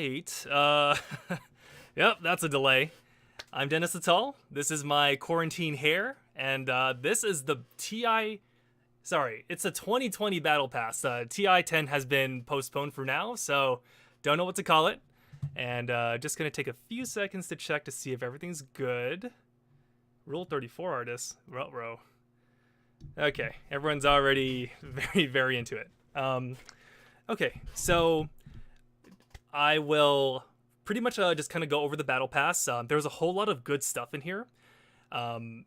right. Yep, that's a delay. I'm Dennis Atal. This is my quarantine hair, and this is the TI. Sorry, it's a 2020 Battle Pass. TI 10 has been postponed for now, so don't know what to call it. And just gonna take a few seconds to check to see if everything's good. Rule 34 artists. Ruh-roh. Okay, everyone's already very into it. Okay, so I will pretty much just kind of go over the battle pass. There's a whole lot of good stuff in here. And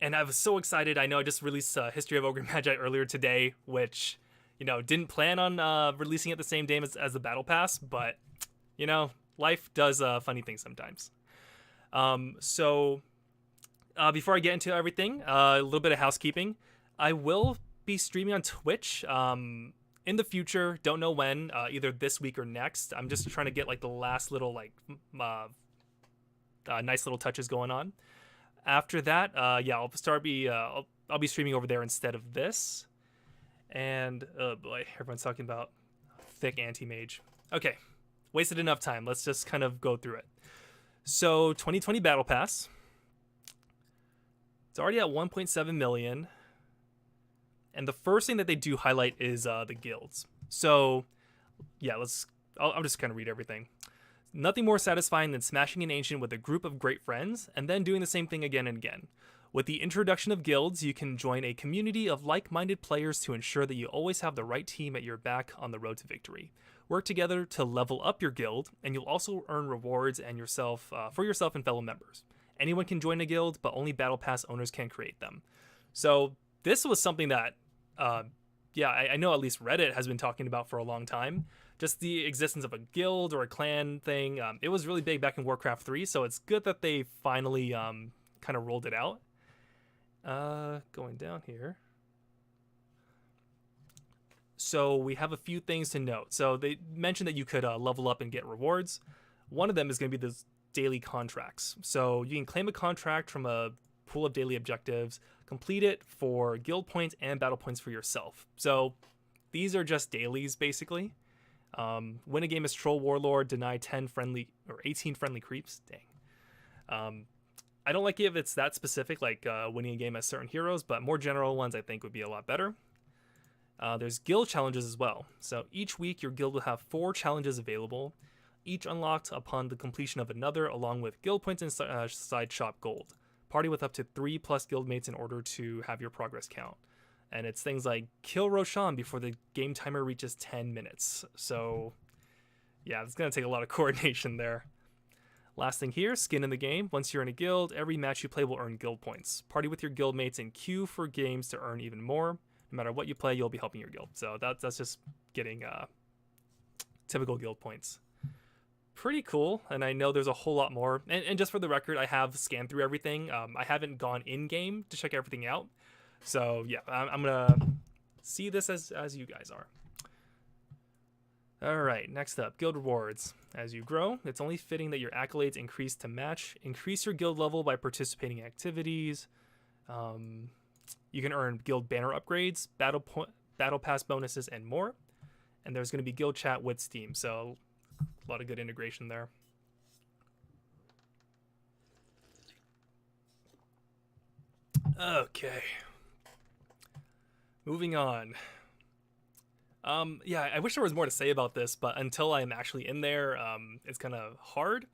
I was so excited. I know I just released History of Ogre Magi earlier today, which, didn't plan on releasing it the same day as the battle pass, but, life does funny things sometimes. So before I get into everything, a little bit of housekeeping. I will be streaming on Twitch in the future. Don't know when, either this week or next. I'm just trying to get the last little nice little touches going on. After that, I'll be streaming over there instead of this. And oh boy, everyone's talking about thick anti-mage. Okay, wasted enough time. Let's just kind of go through it. So 2020 Battle Pass. It's already at 1.7 million. And the first thing that they do highlight is the guilds. So, yeah, I'll just kind of read everything. Nothing more satisfying than smashing an ancient with a group of great friends, and then doing the same thing again and again. With the introduction of guilds, you can join a community of like-minded players to ensure that you always have the right team at your back on the road to victory. Work together to level up your guild, and you'll also earn rewards for yourself and fellow members. Anyone can join a guild, but only Battle Pass owners can create them. So this was something that I know at least Reddit has been talking about for a long time. Just the existence of a guild or a clan thing. It was really big back in Warcraft 3, so it's good that they finally kind of rolled it out. Going down here. So we have a few things to note. So they mentioned that you could level up and get rewards. One of them is going to be the daily contracts. So you can claim a contract from a pool of daily objectives, complete it for guild points and battle points for yourself. So these are just dailies basically. Win a game as Troll Warlord, deny 18 friendly creeps. Dang. I don't like it if it's that specific, like winning a game as certain heroes, but more general ones I think would be a lot better. There's guild challenges as well. So each week your guild will have 4 challenges available, each unlocked upon the completion of another, along with guild points and side shop gold. Party with up to 3+ guildmates in order to have your progress count. And it's things like kill Roshan before the game timer reaches 10 minutes. So yeah, it's going to take a lot of coordination there. Last thing here, skin in the game. Once you're in a guild, every match you play will earn guild points. Party with your guildmates and queue for games to earn even more. No matter what you play, you'll be helping your guild. So that's just getting typical guild points. Pretty cool, and I know there's a whole lot more. And just for the record, I have scanned through everything. I haven't gone in-game to check everything out. So yeah, I'm gonna see this as you guys are. All right, next up, guild rewards. As you grow, it's only fitting that your accolades increase to match. Increase your guild level by participating in activities. You can earn guild banner upgrades, battle pass bonuses, and more. And there's going to be guild chat with Steam, so a lot of good integration there. Okay. Moving on. I wish there was more to say about this, but until I'm actually in there, it's kind of hard.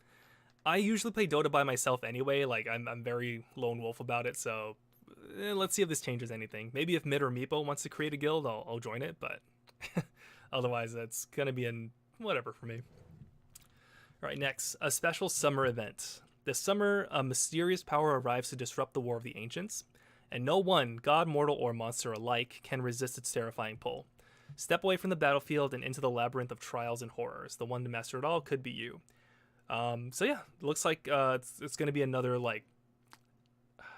I usually play Dota by myself anyway. I'm very lone wolf about it, so let's see if this changes anything. Maybe if Mid or Meepo wants to create a guild, I'll join it, but otherwise that's gonna be whatever for me. All right, next, a special summer event. This summer, a mysterious power arrives to disrupt the War of the Ancients, and no one, god, mortal, or monster alike, can resist its terrifying pull. Step away from the battlefield and into the labyrinth of trials and horrors. The one to master it all could be you. So yeah, it looks like it's going to be another,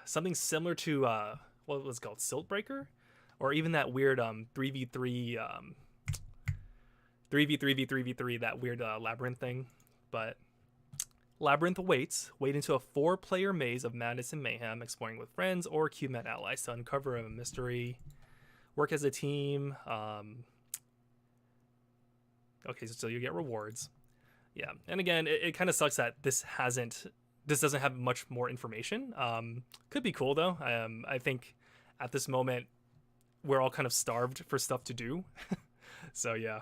something similar to, what was it called, Siltbreaker? Or even that weird 3v3, 3v3v3v3, that weird Labyrinth thing. But Labyrinth awaits. Wade into a 4-player maze of madness and mayhem, exploring with friends or QMet allies to uncover a mystery. Work as a team. Okay, so you get rewards. Yeah, and again, it kind of sucks that this doesn't have much more information. Could be cool though. I think at this moment we're all kind of starved for stuff to do. So yeah,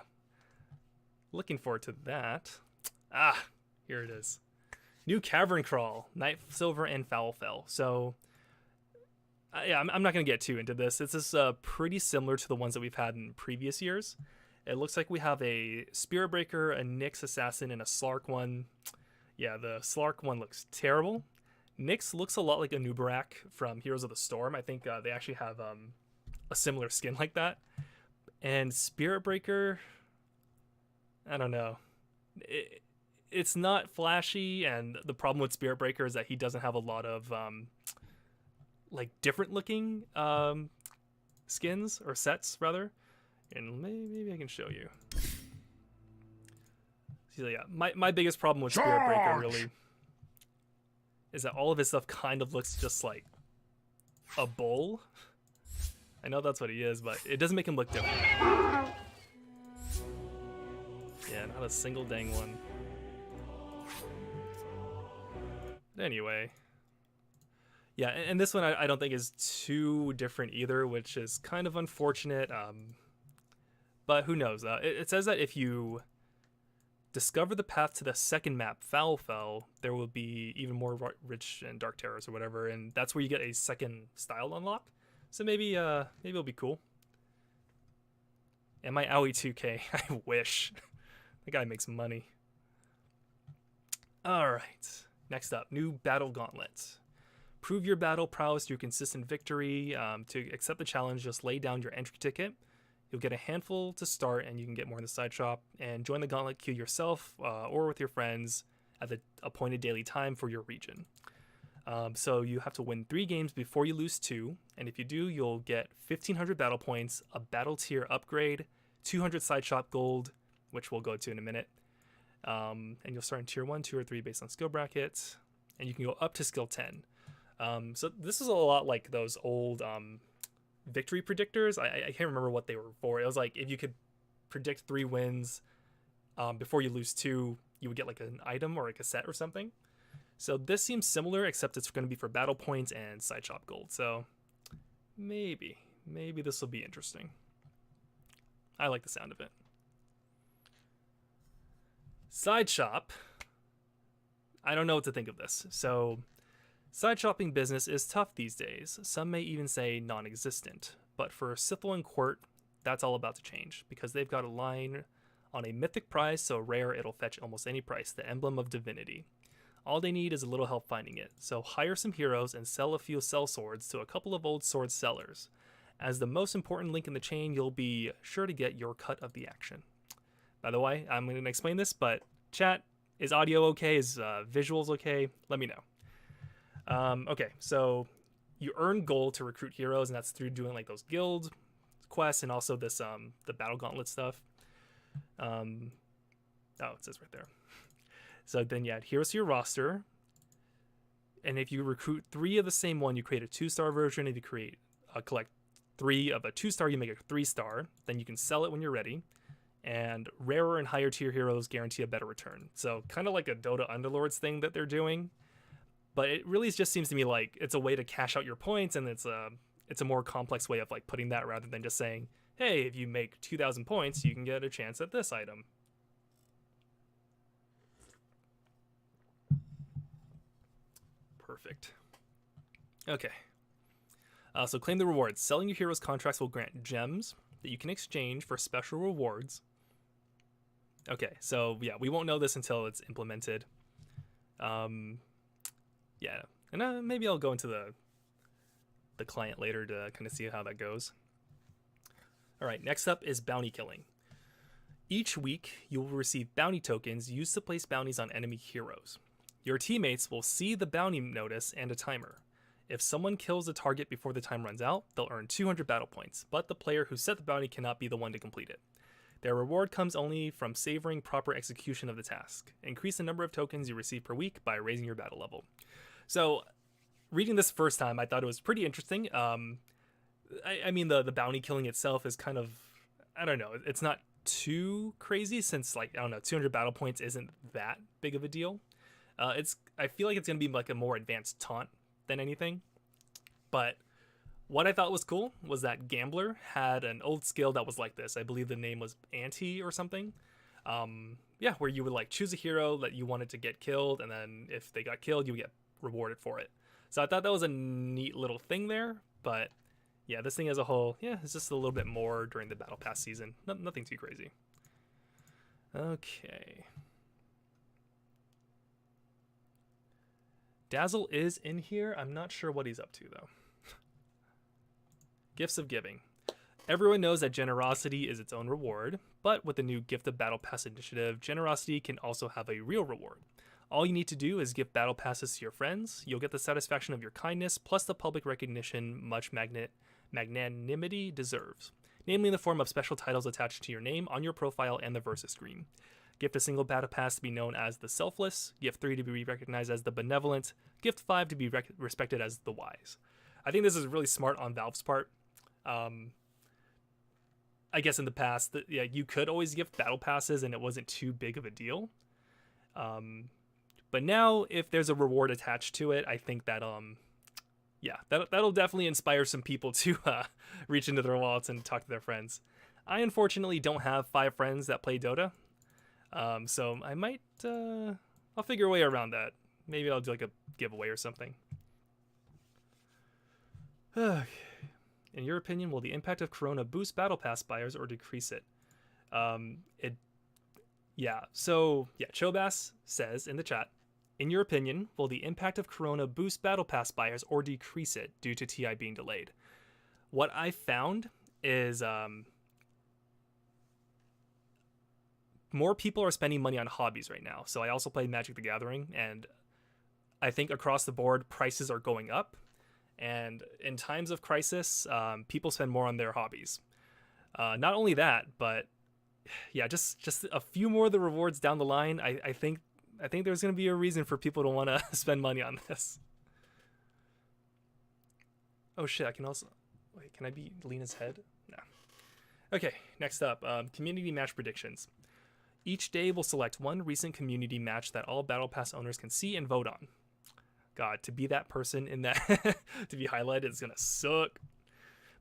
looking forward to that. Here it is. New Cavern Crawl, Night Silver and Foul Fell. So yeah, I'm not going to get too into this. This is pretty similar to the ones that we've had in previous years. It looks like we have a Spirit Breaker, a Nyx Assassin, and a Slark one. Yeah, the Slark one looks terrible. Nyx looks a lot like a Nubarak from Heroes of the Storm. I think they actually have a similar skin like that. And Spirit Breaker, I don't know. It's not flashy, and the problem with Spirit Breaker is that he doesn't have a lot of like different looking skins or sets rather. And maybe I can show you. So yeah, my biggest problem with Spirit Breaker really is that all of his stuff kind of looks just like a bull. I know that's what he is, but it doesn't make him look different. Yeah, not a single dang one. But anyway. Yeah, and this one I don't think is too different either, which is kind of unfortunate. But who knows? It says that if you discover the path to the second map, Foul Fell, there will be even more rich and dark terrors or whatever, and that's where you get a second style unlock. So maybe it'll be cool. And my Owie 2K, I wish. The guy makes money. All right. Next up, new Battle Gauntlet. Prove your battle prowess through consistent victory. To accept the challenge, just lay down your entry ticket. You'll get a handful to start, and you can get more in the side shop. And join the Gauntlet queue yourself or with your friends at the appointed daily time for your region. So you have to win 3 games before you lose 2. And if you do, you'll get 1,500 battle points, a battle tier upgrade, 200 side shop gold, which we'll go to in a minute. And you'll start in tier 1, 2, or 3 based on skill brackets. And you can go up to skill 10. So this is a lot like those old victory predictors. I can't remember what they were for. It was like if you could predict 3 wins before you lose 2, you would get like an item or like a set or something. So this seems similar, except it's going to be for battle points and side shop gold. So maybe this will be interesting. I like the sound of it. Side shop. I don't know what to think of this. So side shopping business is tough these days. Some may even say non-existent. But for Sithel and Quert, that's all about to change, because they've got a line on a mythic prize so rare it'll fetch almost any price, the Emblem of Divinity. All they need is a little help finding it, so hire some heroes and sell a few sellswords to a couple of old sword sellers. As the most important link in the chain, you'll be sure to get your cut of the action. By the way, I'm going to explain this, but chat, is audio okay? Is visuals okay? Let me know. Okay, so you earn gold to recruit heroes, and that's through doing like those guild quests and also this the Battle Gauntlet stuff. Oh, it says right there. So then you add heroes to your roster, and if you recruit 3 of the same one, you create a 2-star version. If you collect 3 of a 2-star, you make a 3-star. Then you can sell it when you're ready. And rarer and higher tier heroes guarantee a better return. So kind of like a Dota Underlords thing that they're doing, but it really just seems to me like it's a way to cash out your points, and it's a more complex way of like putting that rather than just saying, hey, if you make 2,000 points, you can get a chance at this item. Perfect. Okay. So claim the rewards. Selling your heroes contracts will grant gems that you can exchange for special rewards. Okay, so yeah, we won't know this until it's implemented. Yeah, and maybe I'll go into the client later to kind of see how that goes. All right, next up is bounty killing. Each week, you will receive bounty tokens used to place bounties on enemy heroes. Your teammates will see the bounty notice and a timer. If someone kills a target before the time runs out, they'll earn 200 battle points, but the player who set the bounty cannot be the one to complete it. Their reward comes only from savoring proper execution of the task. Increase the number of tokens you receive per week by raising your battle level. So, reading this first time, I thought it was pretty interesting. I mean, the bounty killing itself is kind of, I don't know, it's not too crazy since, like, I don't know, 200 battle points isn't that big of a deal. I feel like it's gonna be like a more advanced taunt than anything. But what I thought was cool was that Gambler had an old skill that was like this. I believe the name was Anti or something. Yeah, where you would like choose a hero that you wanted to get killed, and then if they got killed, you would get rewarded for it. So I thought that was a neat little thing there. But yeah, this thing as a whole, yeah, it's just a little bit more during the Battle Pass season. Nothing too crazy. Okay. Dazzle is in here. I'm not sure what he's up to, though. Gifts of Giving. Everyone knows that generosity is its own reward, but with the new Gift of Battle Pass initiative, generosity can also have a real reward. All you need to do is give battle passes to your friends. You'll get the satisfaction of your kindness, plus the public recognition much magnanimity deserves, namely in the form of special titles attached to your name on your profile and the versus screen. Gift a single battle pass to be known as the Selfless, Gift 3 to be recognized as the Benevolent, Gift 5 to be respected as the Wise. I think this is really smart on Valve's part. I guess in the past, yeah, you could always gift battle passes and it wasn't too big of a deal. But now, if there's a reward attached to it, I think that yeah, that'll definitely inspire some people to reach into their wallets and talk to their friends. I unfortunately don't have 5 friends that play Dota. So I might, I'll figure a way around that. Maybe I'll do like a giveaway or something. In your opinion, will the impact of Corona boost Battle Pass buyers or decrease it? Yeah. So yeah, Chobas says in the chat, in your opinion, will the impact of Corona boost Battle Pass buyers or decrease it due to TI being delayed? What I found is, more people are spending money on hobbies right now. So I also play Magic the Gathering, and I think across the board, prices are going up. And in times of crisis, people spend more on their hobbies. Not only that, but yeah, just a few more of the rewards down the line. I think there's going to be a reason for people to want to spend money on this. Oh shit! I can also wait. Can I be Lena's head? No. Okay. Next up, community match predictions. Each day will select one recent community match that all Battle Pass owners can see and vote on. God, to be that person in that to be highlighted is gonna suck.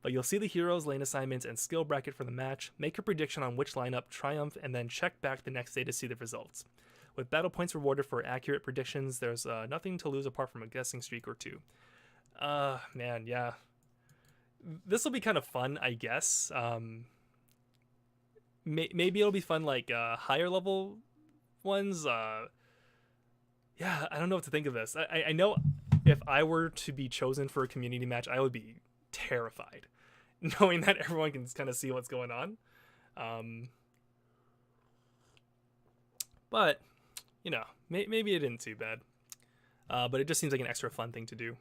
But you'll see the heroes, lane assignments, and skill bracket for the match, make a prediction on which lineup triumph, and then check back the next day to see the results. With battle points rewarded for accurate predictions, there's nothing to lose apart from a guessing streak or two. Man, yeah. This will be kind of fun, I guess. Maybe it'll be fun like higher level ones. Yeah, I don't know what to think of this. I know if I were to be chosen for a community match, I would be terrified, knowing that everyone can kind of see what's going on. But, you know, maybe it isn't too bad. But it just seems like an extra fun thing to do.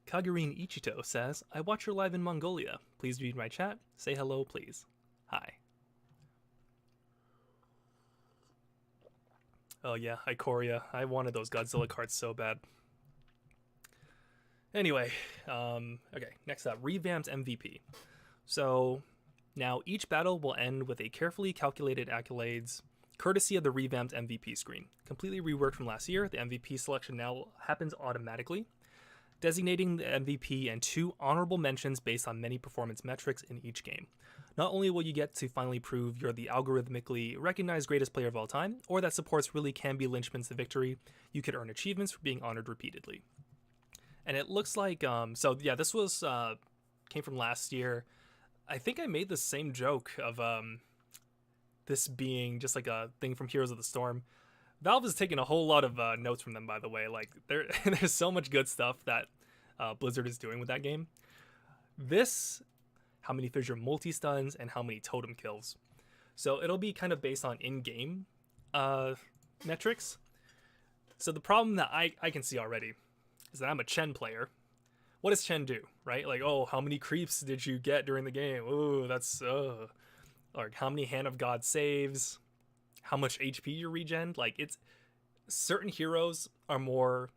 Kagurine Ichito says, I watch your live in Mongolia. Please read my chat. Say hello, please. Hi. Oh yeah, Ikoria. I wanted those Godzilla cards so bad. Anyway, okay, next up, revamped MVP. So now each battle will end with a carefully calculated accolades, courtesy of the revamped MVP screen. Completely reworked from last year, the MVP selection now happens automatically, designating the MVP and 2 honorable mentions based on many performance metrics in each game. Not only will you get to finally prove you're the algorithmically recognized greatest player of all time, or that supports really can be linchpins to victory, you could earn achievements for being honored repeatedly. And it looks like, so yeah, this was, came from last year. I think I made the same joke of this being just like a thing from Heroes of the Storm. Valve has taken a whole lot of notes from them, by the way. Like, there's so much good stuff that Blizzard is doing with that game. This, how many fissure multi-stuns, and how many totem kills. So it'll be kind of based on in-game metrics. So the problem that I can see already is that I'm a Chen player. What does Chen do, right? Like, oh, how many creeps did you get during the game? Ooh, that's, or how many Hand of God saves, how much HP you regen. Like, it's, certain heroes are more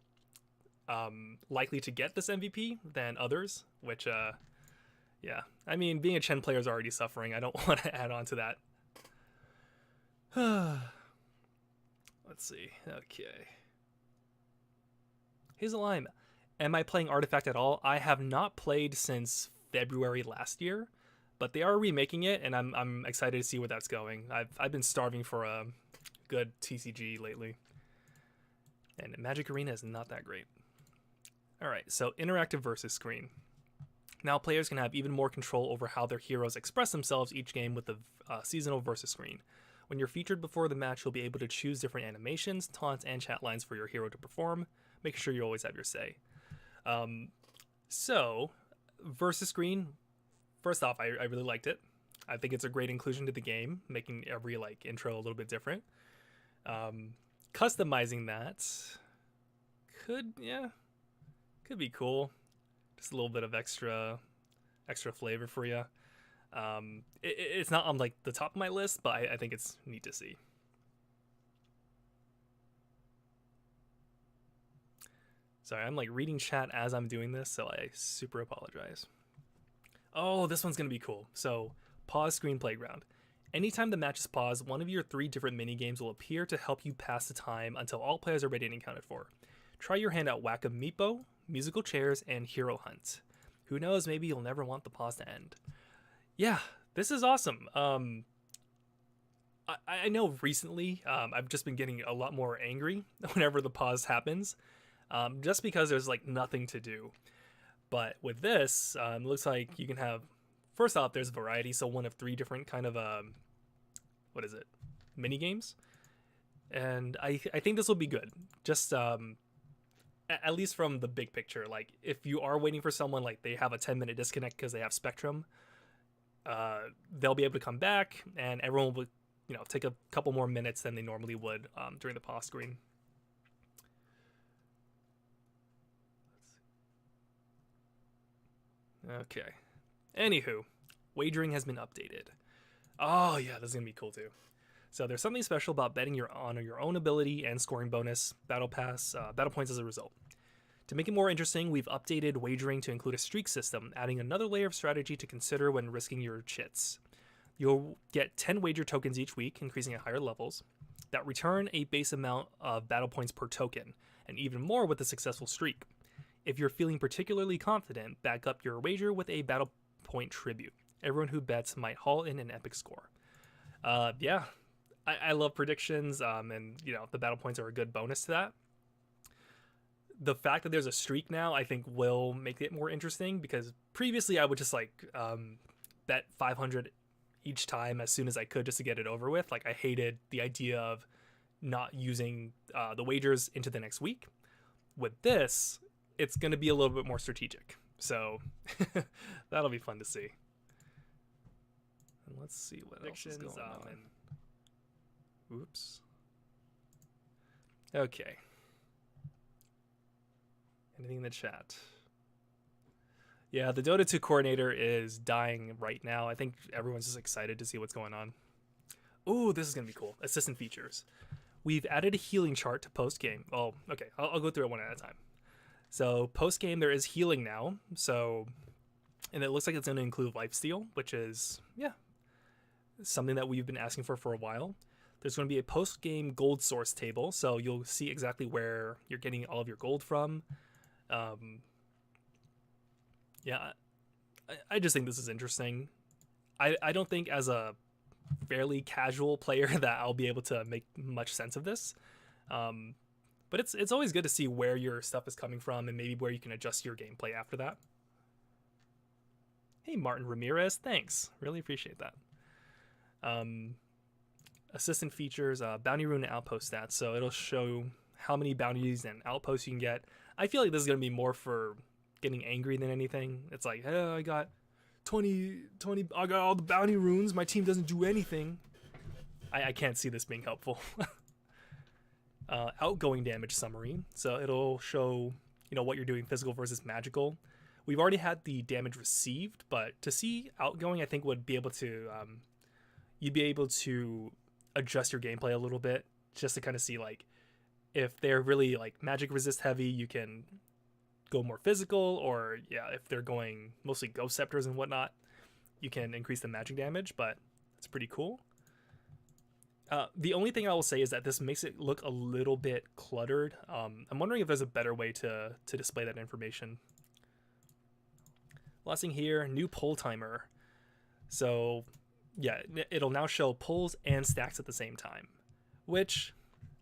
likely to get this MVP than others, which, Yeah, I mean, being a Chen player is already suffering. I don't want to add on to that. Let's see. Okay. Hazel Lime. Am I playing Artifact at all? I have not played since February last year, but they are remaking it, and I'm excited to see where that's going. I've been starving for a good TCG lately, and Magic Arena is not that great. All right, so interactive versus screen. Now players can have even more control over how their heroes express themselves each game with the seasonal versus screen. When you're featured before the match, you'll be able to choose different animations, taunts, and chat lines for your hero to perform, making sure you always have your say. So, versus screen, first off, I really liked it. I think it's a great inclusion to the game, making every intro a little bit different. Customizing that could be cool. Just a little bit of extra flavor for you. It's not on the top of my list, but I think it's neat to see. Sorry, I'm reading chat as I'm doing this, so I super apologize. Oh, this one's gonna be cool. So, pause screen playground. Anytime the match is paused, one of your 3 different mini games will appear to help you pass the time until all players are ready and accounted for. Try your hand at Whack-A-Meepo, Musical Chairs, and Hero Hunt. Who knows, maybe you'll never want the pause to end. Yeah, this is awesome. I know recently I've just been getting a lot more angry whenever the pause happens, just because there's nothing to do. But with this, it looks like you can have, first off, there's variety, so one of 3 different kind of mini games, and I think this will be good. Just at least from the big picture, if you are waiting for someone, they have a 10-minute disconnect because they have Spectrum, they'll be able to come back, and everyone will take a couple more minutes than they normally would during the pause screen. Okay. Anywho, wagering has been updated. Oh yeah, this is gonna be cool too. So there's something special about betting on your own ability and scoring bonus battle points as a result. To make it more interesting, we've updated wagering to include a streak system, adding another layer of strategy to consider when risking your chits. You'll get 10 wager tokens each week, increasing at higher levels, that return a base amount of battle points per token, and even more with a successful streak. If you're feeling particularly confident, back up your wager with a battle point tribute. Everyone who bets might haul in an epic score. Yeah, I love predictions, and the battle points are a good bonus to that. The fact that there's a streak now, I think, will make it more interesting, because previously I would just bet 500 each time as soon as I could just to get it over with. I hated the idea of not using the wagers into the next week. With this, it's going to be a little bit more strategic, so that'll be fun to see. And let's see what else is going on. Oops. Okay. Anything in the chat? Yeah, the Dota 2 coordinator is dying right now. I think everyone's just excited to see what's going on. Ooh, this is going to be cool. Assistant features. We've added a healing chart to post-game. Oh, okay. I'll go through it one at a time. So post-game, there is healing now. And it looks like it's going to include Lifesteal, which is, something that we've been asking for a while. There's going to be a post-game gold source table, so you'll see exactly where you're getting all of your gold from. I just think this is interesting. I don't think as a fairly casual player that I'll be able to make much sense of this. But it's always good to see where your stuff is coming from and maybe where you can adjust your gameplay after that. Hey, Martin Ramirez, thanks. Really appreciate that. Assistant features, bounty rune and outpost stats. So it'll show how many bounties and outposts you can get. I feel like this is going to be more for getting angry than anything. It's hey, I got 20, I got all the bounty runes. My team doesn't do anything. I can't see this being helpful. Outgoing damage summary. So it'll show, what you're doing physical versus magical. We've already had the damage received, but to see outgoing, I think would be able to, you'd be able to adjust your gameplay a little bit just to kind of see if they're really magic resist heavy, you can go more physical, or yeah, if they're going mostly Ghost Scepters and whatnot, you can increase the magic damage, but it's pretty cool. The only thing I will say is that this makes it look a little bit cluttered. I'm wondering if there's a better way to display that information. Last thing here, new pull timer. So yeah, it'll now show pulls and stacks at the same time, which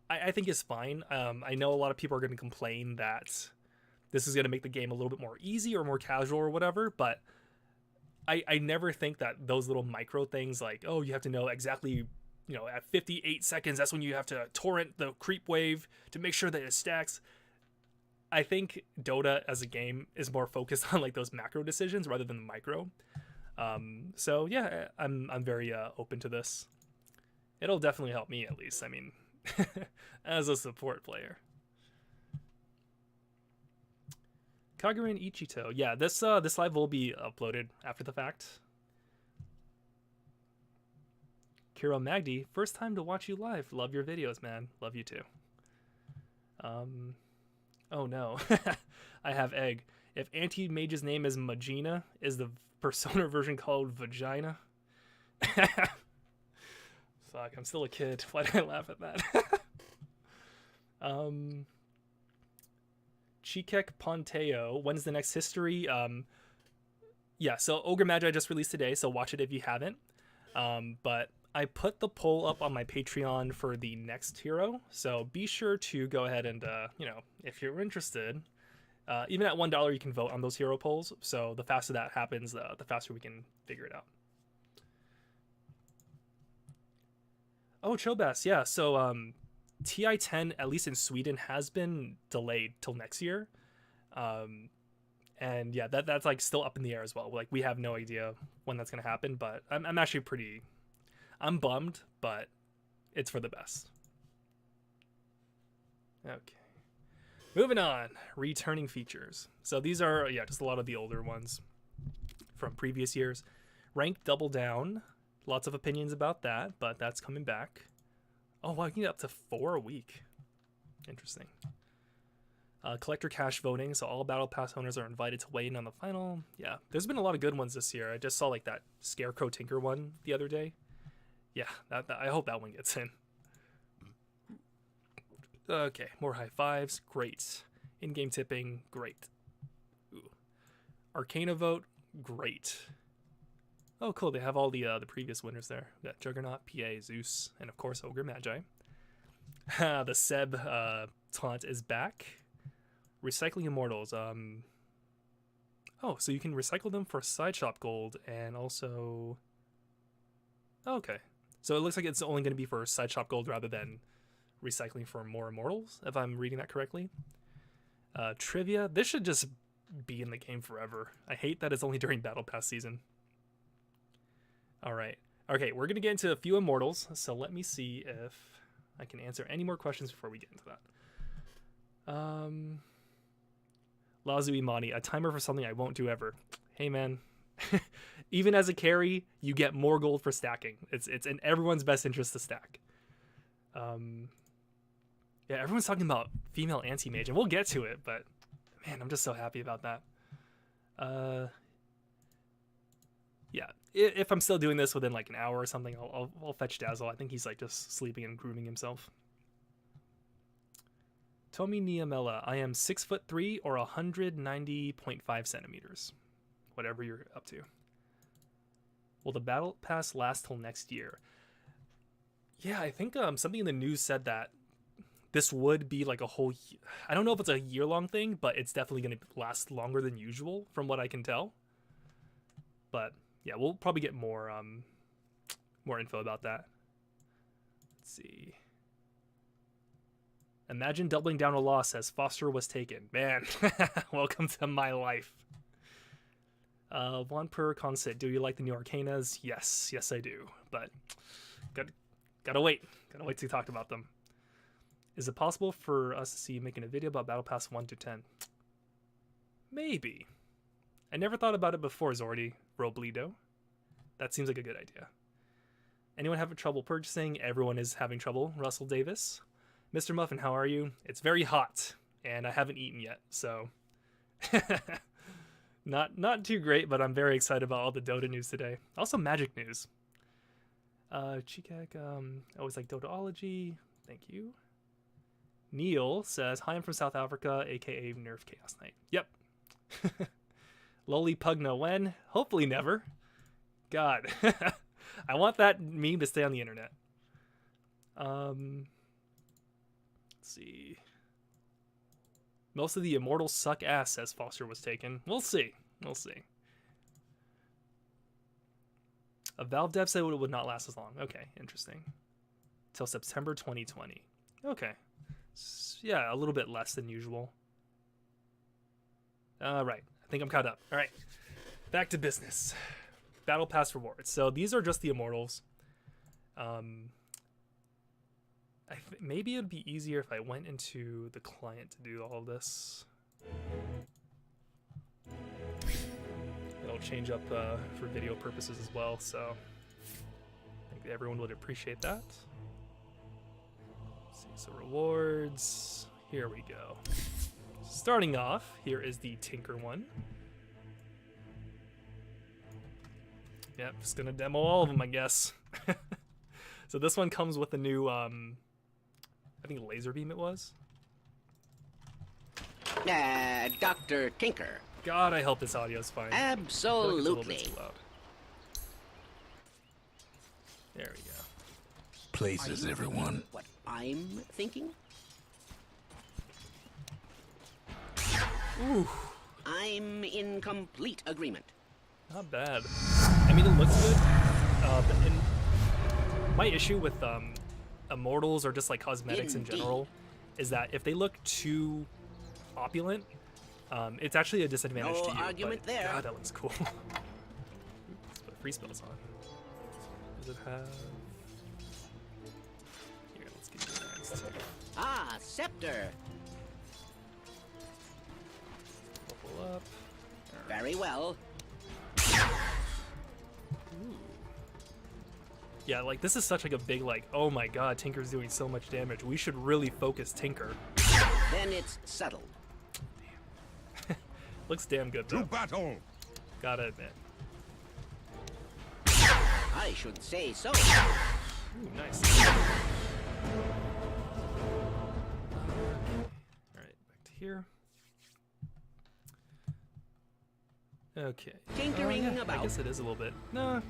I think is fine. I know a lot of people are going to complain that this is going to make the game a little bit more easy or more casual or whatever, but I never think that those little micro things like, oh, you have to know exactly, you know, at 58 seconds, that's when you have to torrent the creep wave to make sure that it stacks. I think Dota as a game is more focused on like those macro decisions rather than the micro. So yeah, I'm very open to this. It'll definitely help me, at least. I mean, as a support player. Kagura Ichito. Yeah, this live will be uploaded after the fact. Kiro Magdi, first time to watch you live. Love your videos, man. Love you too. Oh no. I have egg. If anti-mage's name is Magina, is the Persona version called Vagina? Fuck, I'm still a kid. Why did I laugh at that? Chikek Ponteo, when's the next history? Yeah, so Ogre Magi just released today, so watch it if you haven't. But I put the poll up on my Patreon for the next hero, so be sure to go ahead and, you know, if you're interested, even at $1, you can vote on those hero polls. So the faster that happens, the faster we can figure it out. Oh, Chobas, yeah. So TI-10, at least in Sweden, has been delayed till next year. And yeah, that's like still up in the air as well. Like we have no idea when that's gonna happen, but I'm actually I'm bummed, but it's for the best. Okay. Moving on, returning features. So these are, yeah, just a lot of the older ones from previous years. Rank Double Down, lots of opinions about that, but that's coming back. Oh, wow, you can get up to 4 a week. Interesting. Collector cash voting, so all Battle Pass owners are invited to weigh in on the final. Yeah, there's been a lot of good ones this year. I just saw like that Scarecrow Tinker one the other day. Yeah, I hope that one gets in. Okay, more high fives, great. In-game tipping, great. Ooh. Arcana vote, great. Oh, cool, they have all the previous winners there. We got Juggernaut, PA, Zeus, and of course Ogre Magi. The Seb taunt is back. Recycling Immortals. Oh, so you can recycle them for side shop gold and also... Oh, okay. So it looks like it's only going to be for side shop gold rather than recycling for more Immortals, if I'm reading that correctly. Trivia. This should just be in the game forever. I hate that it's only during Battle Pass season. Alright. Okay, we're going to get into a few Immortals, so let me see if I can answer any more questions before we get into that. Lazu Imani, a timer for something I won't do ever. Hey man, even as a carry, you get more gold for stacking. It's in everyone's best interest to stack. Yeah, everyone's talking about female anti-mage, and we'll get to it, but man, I'm just so happy about that. Yeah, if I'm still doing this within like an hour or something, I'll fetch Dazzle. I think he's like just sleeping and grooming himself. Tomi Niamela, I am 6'3" or 190.5 centimeters. Whatever you're up to. Will the Battle Pass last till next year? Yeah, I think something in the news said that this would be like a whole... I don't know if it's a year-long thing, but it's definitely going to last longer than usual, from what I can tell. But yeah, we'll probably get more info about that. Let's see. Imagine doubling down a loss as Foster was taken. Man, welcome to my life. One per concert. Do you like the new Arcanas? Yes I do. But gotta wait to talk about them. Is it possible for us to see you making a video about Battle Pass 1 to 10? Maybe. I never thought about it before, Zordy. Robledo. That seems like a good idea. Anyone having trouble purchasing? Everyone is having trouble. Russell Davis. Mr. Muffin, how are you? It's very hot, and I haven't eaten yet, so Not too great, but I'm very excited about all the Dota news today. Also Magic news. Chikek, always like Dotaology. Thank you. Neil says, hi, I'm from South Africa, aka Nerf Chaos Knight. Yep. Loli Pugna when? Hopefully never. God. I want that meme to stay on the internet. Let's see. Most of the Immortals suck ass, says Foster was taken. We'll see. We'll see. A Valve dev said it would not last as long. Okay, interesting. Till September 2020. Okay. Yeah, a little bit less than usual. Right. I think I'm caught up. All right. Back to business. Battle Pass rewards. So these are just the Immortals. Maybe it'd be easier if I went into the client to do all of this. It'll change up for video purposes as well, so I think everyone would appreciate that. Let's see, so rewards. Here we go. Starting off, here is the Tinker one. Yep, just gonna demo all of them, I guess. So this one comes with a new, I think laser beam it was. Dr. Tinker. God, I hope this audio is fine. Absolutely. Too loud. There we go. Places, everyone. What I'm thinking? Ooh, I'm in complete agreement. not bad. I mean, it looks good, but my issue with Immortals or just like cosmetics in general is that if they look too opulent, it's actually a disadvantage to you. No argument but there. God, that looks cool. Let's put free spells on. Does it have? Here, let's get advanced. Ah, scepter. Level up. Very well. Ooh. Yeah, like this is such like a big like, oh my god, Tinker's doing so much damage. We should really focus Tinker. Then it's settled. Looks damn good though. To battle! Gotta admit. I should say so. Ooh, nice. Alright, back to here. Okay. Tinkering yeah, about. I guess it is a little bit. No.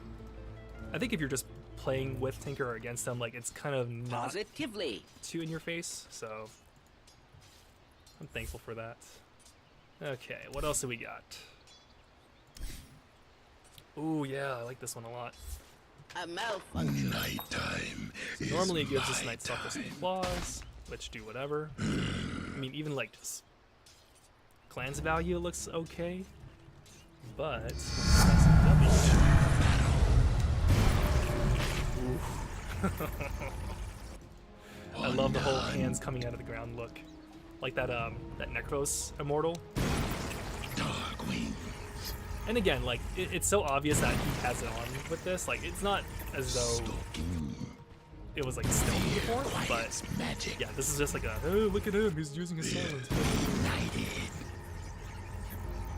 I think if you're just playing with Tinker or against them, like it's kind of not Positively. too in your face, so I'm thankful for that. Okay, what else do we got? Ooh, yeah, I like this one a lot. A malfunction. Nighttime. So normally it gives us Nightstalker some claws, which do whatever. I mean, even like just Clan's value looks okay, but I love the whole hands coming out of the ground look, like that that Necros Immortal. Dark wings. And again, like it's so obvious that he has it on with this. Like it's not as though it was like stone before, but Magic. yeah, this is just like a oh look at him, he's using his silence.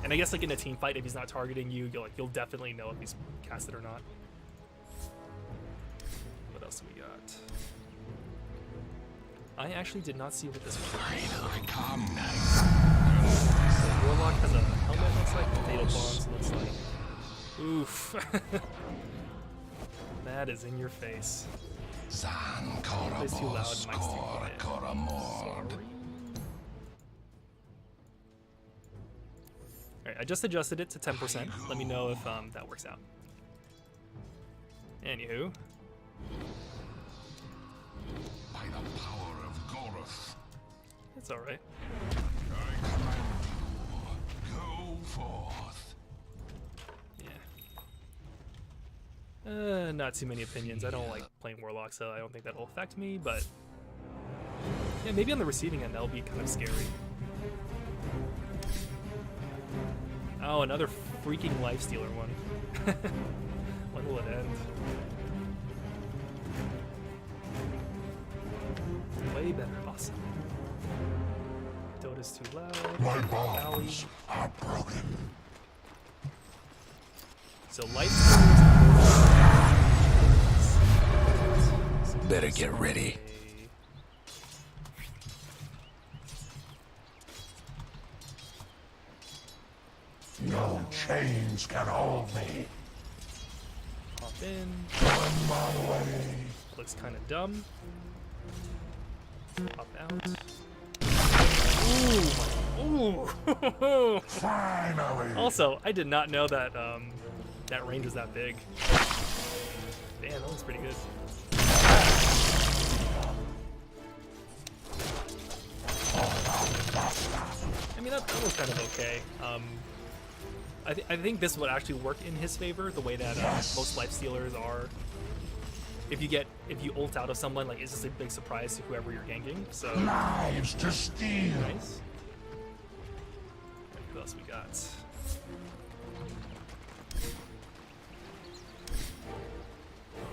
And I guess like in a team fight, if he's not targeting you, you'll definitely know if he's casted or not. What else do we got? I actually did not see what this was. Come So Warlock has a helmet, looks like. Potato bombs, looks like. Oof. That is in your face. It's too loud, mic's too quiet. Sorry. Alright, I just adjusted it to 10%. Let me know if that works out. Anywho. By the power of Goroth, It's alright. I command you, go forth. Yeah. Not too many opinions. I don't like playing Warlock, so I don't think that'll affect me, but yeah, maybe on the receiving end that'll be kind of scary. Oh, another freaking Lifestealer one. When will it end? Way better. Awesome. Dota Notice too loud. My Valley. bonds are broken. So life. Better get ready. No chains can hold me. Hop in. On my way. Looks kind of dumb. Hop out. Ooh. Ooh. Finally. Also, I did not know that that range was that big. Damn, that looks pretty good. I mean, that was kind of okay. I think this would actually work in his favor, the way that most Lifestealers are. If you ult out of someone, like, it's just a big surprise to whoever you're ganking. So Lives to steal. nice. What else we got?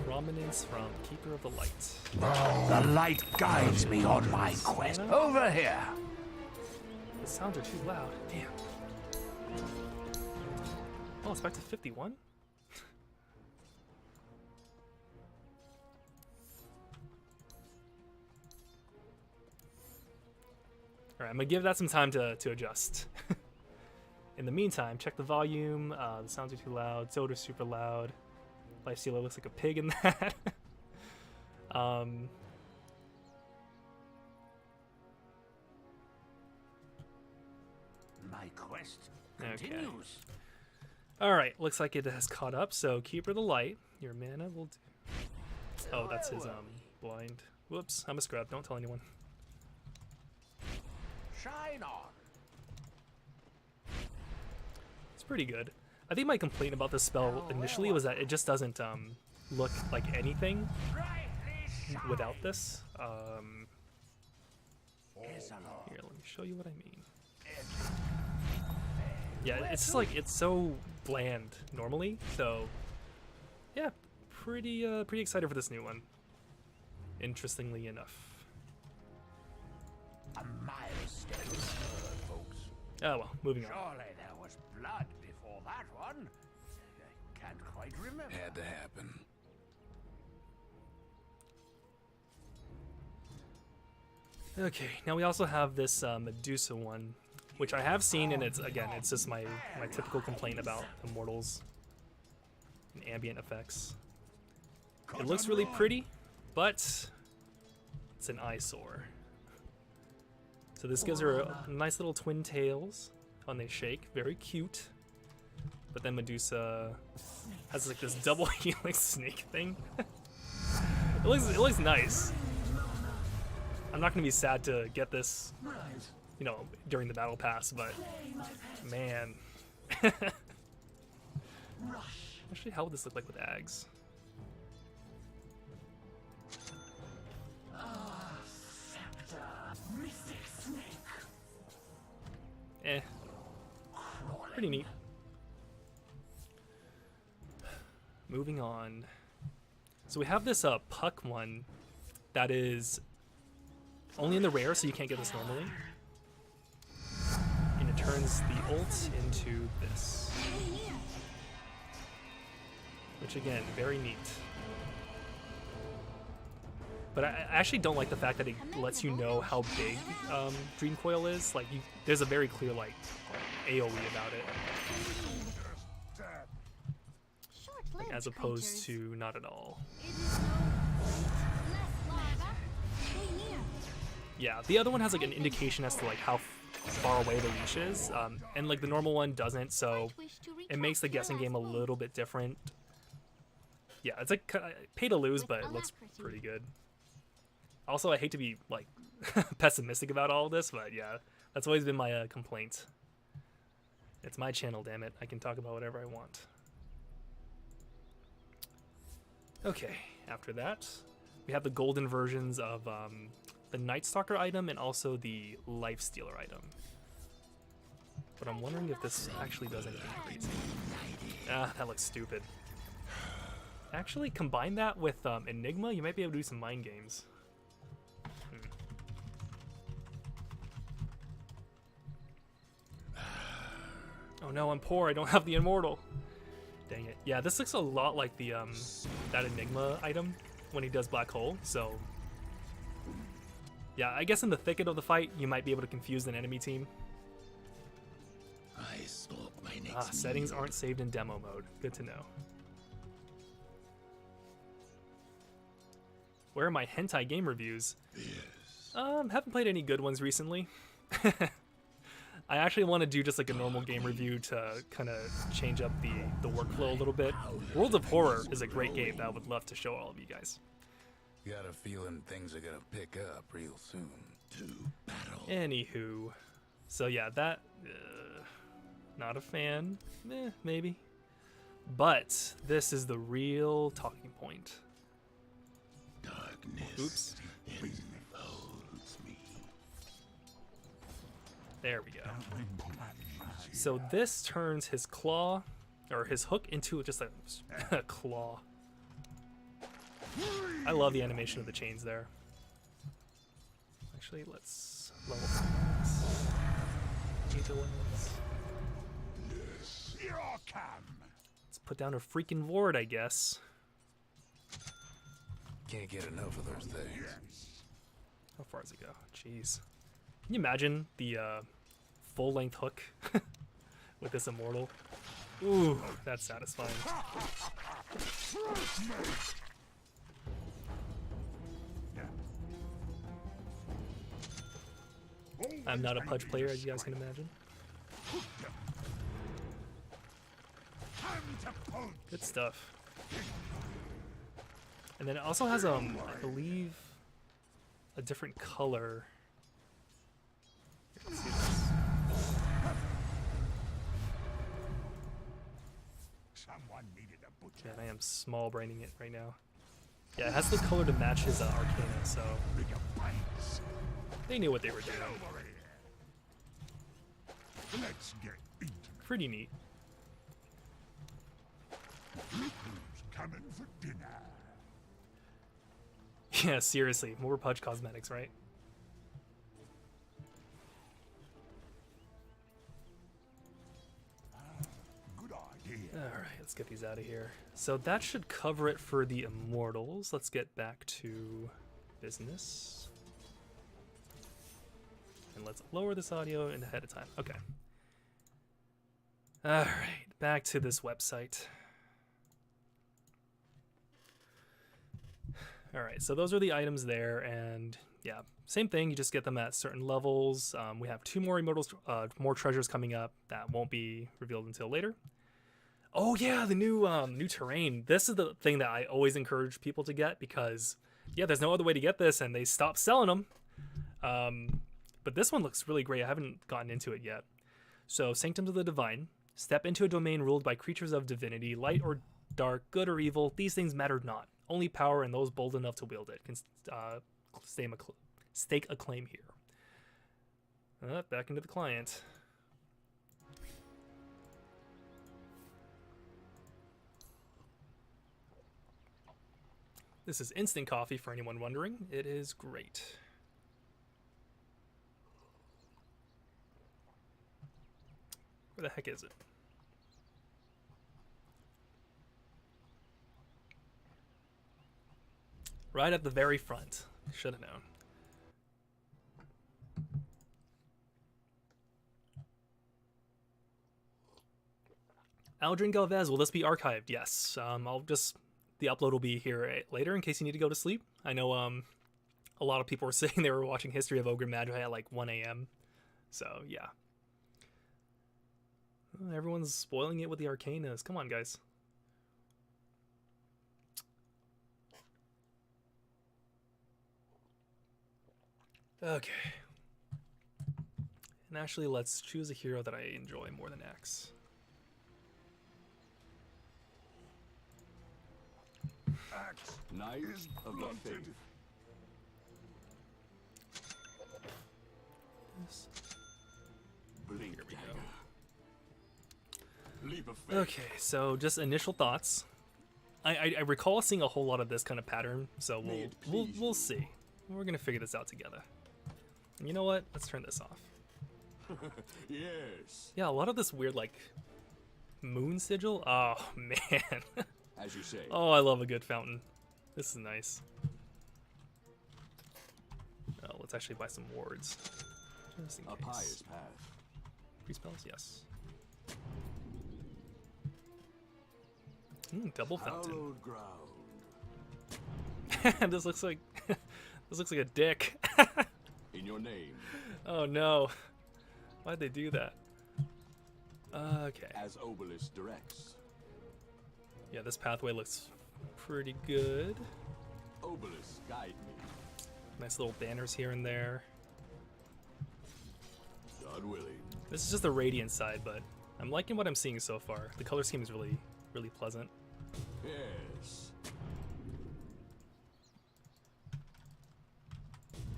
Prominence from Keeper of the Light. The light guides me on my quest. Over here. The sounds are too loud. Damn. Oh, it's back to 51? Alright, I'm gonna give that some time to adjust. In the meantime, check the volume. The sounds are too loud. Soda's super loud. Lifestealer looks like a pig in that. My quest Okay. continues. Alright, looks like it has caught up, so Keeper of the Light, your mana will do. Oh, that's his blind. Whoops, I'm a scrub, don't tell anyone. Shine on. It's pretty good. I think my complaint about this spell initially was that it just doesn't look like anything without this. Here, let me show you what I mean. Yeah, it's just like, it's so bland normally, so yeah, pretty excited for this new one, interestingly enough. A milestone, folks. Oh well, moving on. Surely there was blood before that one. I can't quite remember. Had to happen. Okay, now we also have this Medusa one, which I have seen, and it's just my typical complaint about Immortals and ambient effects. It looks really pretty, but it's an eyesore. So this gives her a nice little twin tails when they shake, very cute. But then Medusa has like this double healing snake thing. it looks nice. I'm not gonna be sad to get this, you know, during the battle pass, but man. Actually, how would this look like with Ags? Eh. Pretty neat. Moving on. So we have this puck one that is only in the rare, so you can't get this normally. And it turns the ult into this. Which again, very neat. But I actually don't like the fact that it lets you know how big Dream Coil is. Like, there's a very clear, like, AoE about it. Like, as opposed to not at all. Yeah, the other one has, like, an indication as to, like, how far away the leash is. And, like, the normal one doesn't, so it makes the guessing game a little bit different. Yeah, it's, like, pay to lose, but it looks pretty good. Also, I hate to be, like, pessimistic about all of this, but yeah, that's always been my complaint. It's my channel, damn it. I can talk about whatever I want. Okay, after that, we have the golden versions of the Nightstalker item and also the Lifestealer item. But I'm wondering if this actually does anything crazy. Ah, that looks stupid. Actually, combine that with Enigma, you might be able to do some mind games. Oh no, I'm poor. I don't have the Immortal. Dang it. Yeah, this looks a lot like the that Enigma item when he does Black Hole. So yeah, I guess in the thicket of the fight, you might be able to confuse an enemy team. I stalk my next Settings aren't saved in demo mode. Good to know. Where are my hentai game reviews? Haven't played any good ones recently. I actually want to do just like a normal game review to kind of change up the workflow a little bit. World of Horror is a great game that I would love to show all of you guys. Got a feeling things are gonna pick up real soon. to battle. Anywho, so yeah, that not a fan, maybe. But this is the real talking point. Darkness Oops. enfolds me. There we go. So this turns his claw, or his hook, into just a claw. I love the animation of the chains there. Actually, let's level this. Let's put down a freaking Vord, I guess. Can't get enough of those things. How far does it go? Jeez. Can you imagine the full-length hook with this Immortal? Ooh, that's satisfying. I'm not a Pudge player, as you guys can imagine. Good stuff. And then it also has, I believe, a different color. Let's see this. Someone needed a butcher. Man, I am small braining it right now. Yeah, it has the color to match his Arcana, so Bigger bites. they knew what they were doing. Over here. Let's get eaten. Pretty neat. Who's coming for dinner? Yeah, seriously, more Pudge cosmetics, right? Good idea. Alright, let's get these out of here. So that should cover it for the Immortals. Let's get back to business. And let's lower this audio in ahead of time. Okay. Alright, back to this website. Alright, so those are the items there, and yeah, same thing, you just get them at certain levels. We have 2 more Immortals, more treasures coming up that won't be revealed until later. Oh yeah, the new terrain. This is the thing that I always encourage people to get because, yeah, there's no other way to get this, and they stopped selling them. But this one looks really great. I haven't gotten into it yet. So, Sanctums of the Divine. Step into a domain ruled by creatures of divinity, light or dark, good or evil. These things matter not. Only power and those bold enough to wield it can stake a claim here. Back into the client. This is instant coffee for anyone wondering. It is great. Where the heck is it? Right at the very front. Should have known. Aldrin Galvez, will this be archived? Yes. The upload will be here later in case you need to go to sleep. I know a lot of people were saying they were watching History of Ogre Magi at like 1 a.m. So, yeah. Everyone's spoiling it with the Arcanas. Come on, guys. Okay. And actually, let's choose a hero that I enjoy more than X. Axe Knight is of the blunted. faith. Blink Here we dagger. Leap of faith. Okay, so just initial thoughts. I recall seeing a whole lot of this kind of pattern, so we'll see. We're gonna figure this out together. And you know what? Let's turn this off. Yes. Yeah, a lot of this weird like moon sigil. Oh man. As you say. Oh, I love a good fountain. This is nice. Oh, let's actually buy some wards. Just in A case. pious path. Free spells, yes. Double fountain. Hallowed ground. This looks like this looks like a dick. In your name. Oh no. Why'd they do that? Okay. As Obelisk directs. Yeah, this pathway looks pretty good. Obelisk, guide me. Nice little banners here and there. God willing. This is just the radiant side, but I'm liking what I'm seeing so far. The color scheme is really pleasant. Yes.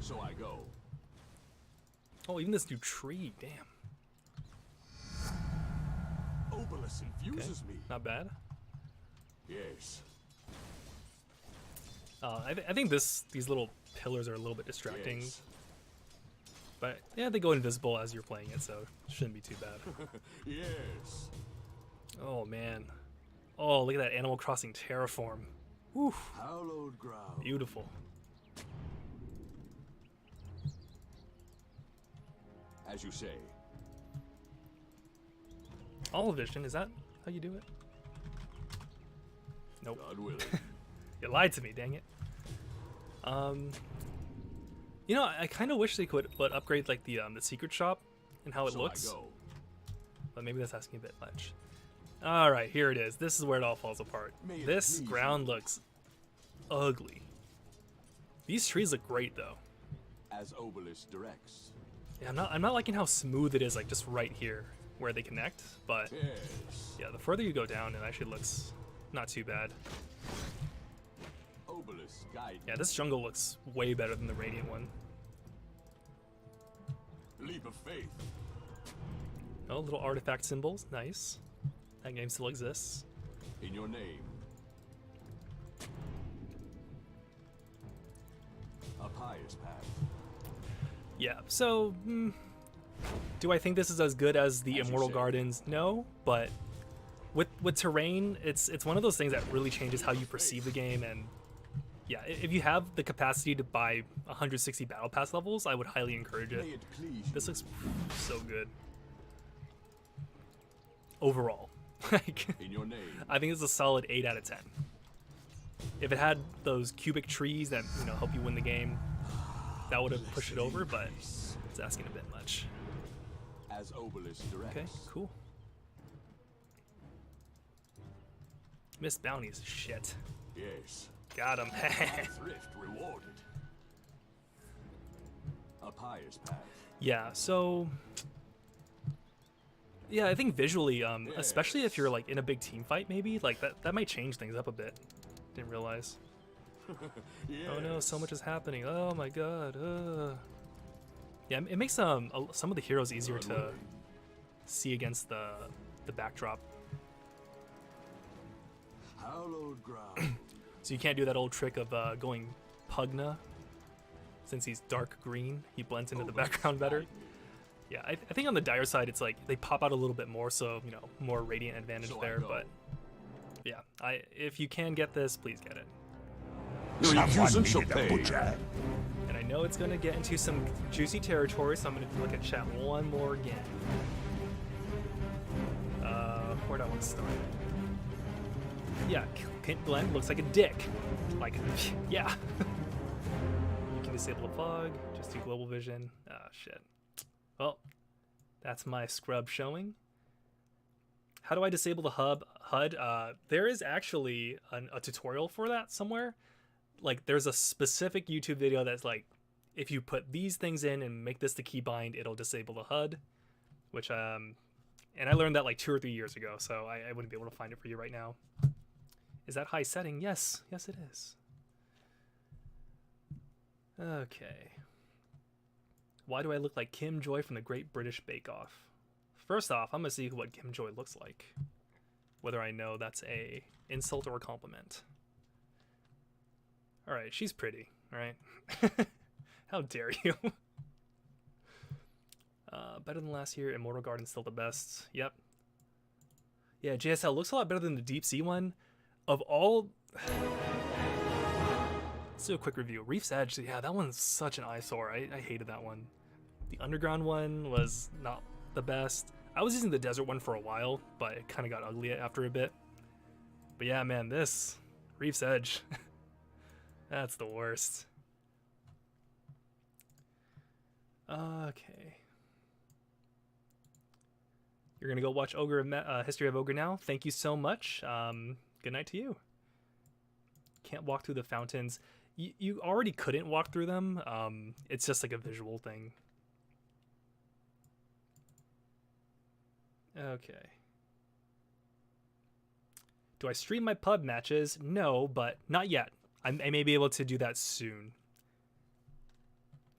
So I go. Oh, even this new tree, damn. Obelisk infuses me. Not bad. Yes. I think these little pillars are a little bit distracting, Yes. but yeah, they go invisible as you're playing it, so it shouldn't be too bad. Yes. Oh man. Oh, look at that Animal Crossing terraform. Whew, Hallowed ground. beautiful. As you say. All vision, is that how you do it? Nope. God willing. You lied to me, dang it. You know, I kind of wish they could upgrade like the secret shop and how it So looks, I go. but maybe that's asking a bit much. All right, here it is. This is where it all falls apart. May it This please ground looks ugly. These trees look great though. As Obelisk directs. Yeah, I'm not liking how smooth it is, like just right here where they connect. But Yes. yeah, the further you go down, it actually looks not too bad. Obelisk, guide Yeah, this jungle looks way better than the radiant one. me. Leap of faith. Oh, little artifact symbols, nice. That game still exists. In your name. A pious path. Yeah, so do I think this is as good as the As you Immortal say. Gardens? No, but with terrain, it's one of those things that really changes how you perceive the game. And yeah, if you have the capacity to buy 160 Battle Pass levels, I would highly encourage May it. it please This you. looks so good overall. Like, In your name. I think it's a solid 8 out of 10. If it had those cubic trees that help you win the game, that would have pushed it over, but it's asking a bit much. As Obelisk directs. Okay, cool. Missed bounties, shit. Yes. Got him. Thrift rewarded. A pious path. Yeah, so yeah, I think visually, especially if you're like in a big team fight, maybe like that might change things up a bit. Didn't realize. Oh no, so much is happening. Oh my god. Yeah, it makes some of the heroes easier to see against the backdrop. Hallowed ground. So you can't do that old trick of going Pugna. Since he's dark green, he blends into the background better. Yeah, I think on the dire side, it's like they pop out a little bit more, so more radiant advantage So I there. go. But yeah, if you can get this, please get it. Your Someone accusant shall needed a pay. butcher. And I know it's gonna get into some juicy territory, so I'm gonna look at chat one more again. Where do I want to start? Yeah, Pint Blend looks like a dick. Like, yeah. You can disable the fog, just do global vision. Ah, shit. Well, that's my scrub showing. How do I disable the HUD? There is actually a tutorial for that somewhere. Like, there's a specific YouTube video that's like, if you put these things in and make this the keybind, it'll disable the HUD. Which, and I learned that like 2 or 3 years ago, so I wouldn't be able to find it for you right now. Is that high setting? Yes. Yes, it is. Okay. Why do I look like Kim Joy from the Great British Bake Off? First off, I'm gonna see what Kim Joy looks like. Whether I know that's a insult or a compliment. Alright, she's pretty, alright? How dare you? Better than last year. Immortal Garden's still the best. Yep. Yeah, JSL looks a lot better than the Deep Sea one. Of all... Let's do a quick review. Reef's Edge, yeah, that one's such an eyesore. I hated that one. The Underground one was not the best. I was using the Desert one for a while, but it kind of got ugly after a bit. But yeah, man, this Reef's Edge, that's the worst. Okay. You're going to go watch History of Ogre now. Thank you so much. Good night to you. Can't walk through the fountains. You already couldn't walk through them. It's just like a visual thing. Okay. Do I stream my pub matches? No, but not yet. I may be able to do that soon.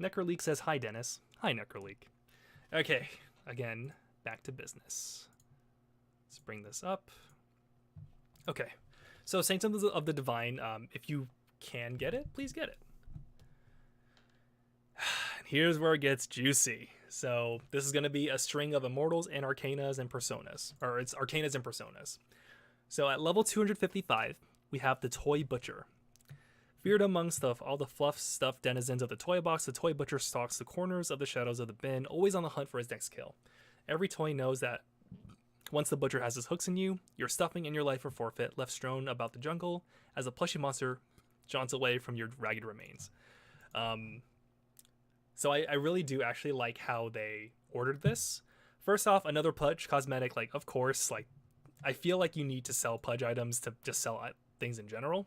Necroleak says, hi, Dennis. Hi, Necroleak. Okay, again, back to business. Let's bring this up. Okay, so Sanctum of the Divine, if you can get it, please get it. Here's where it gets juicy. So this is going to be a string of Immortals and Arcanas and Personas. Or it's Arcanas and Personas. So at level 255, we have the Toy Butcher. Feared amongst all the fluff stuffed denizens of the toy box, the Toy Butcher stalks the corners of the shadows of the bin, always on the hunt for his next kill. Every toy knows that once the butcher has his hooks in you, your stuffing and your life are forfeit, left strewn about the jungle as a plushy monster jaunts away from your ragged remains. So I really do actually like how they ordered this. First off, another Pudge cosmetic, like, of course, like, I feel like you need to sell Pudge items to just sell things in general.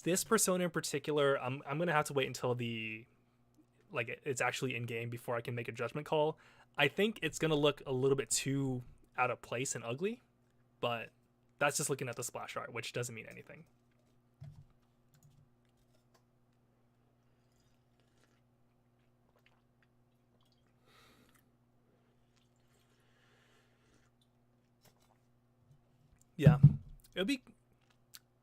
This persona in particular, I'm gonna have to wait until it's actually in game before I can make a judgment call. I think it's gonna look a little bit too out of place and ugly, but that's just looking at the splash art, which doesn't mean anything. Yeah, it'll be.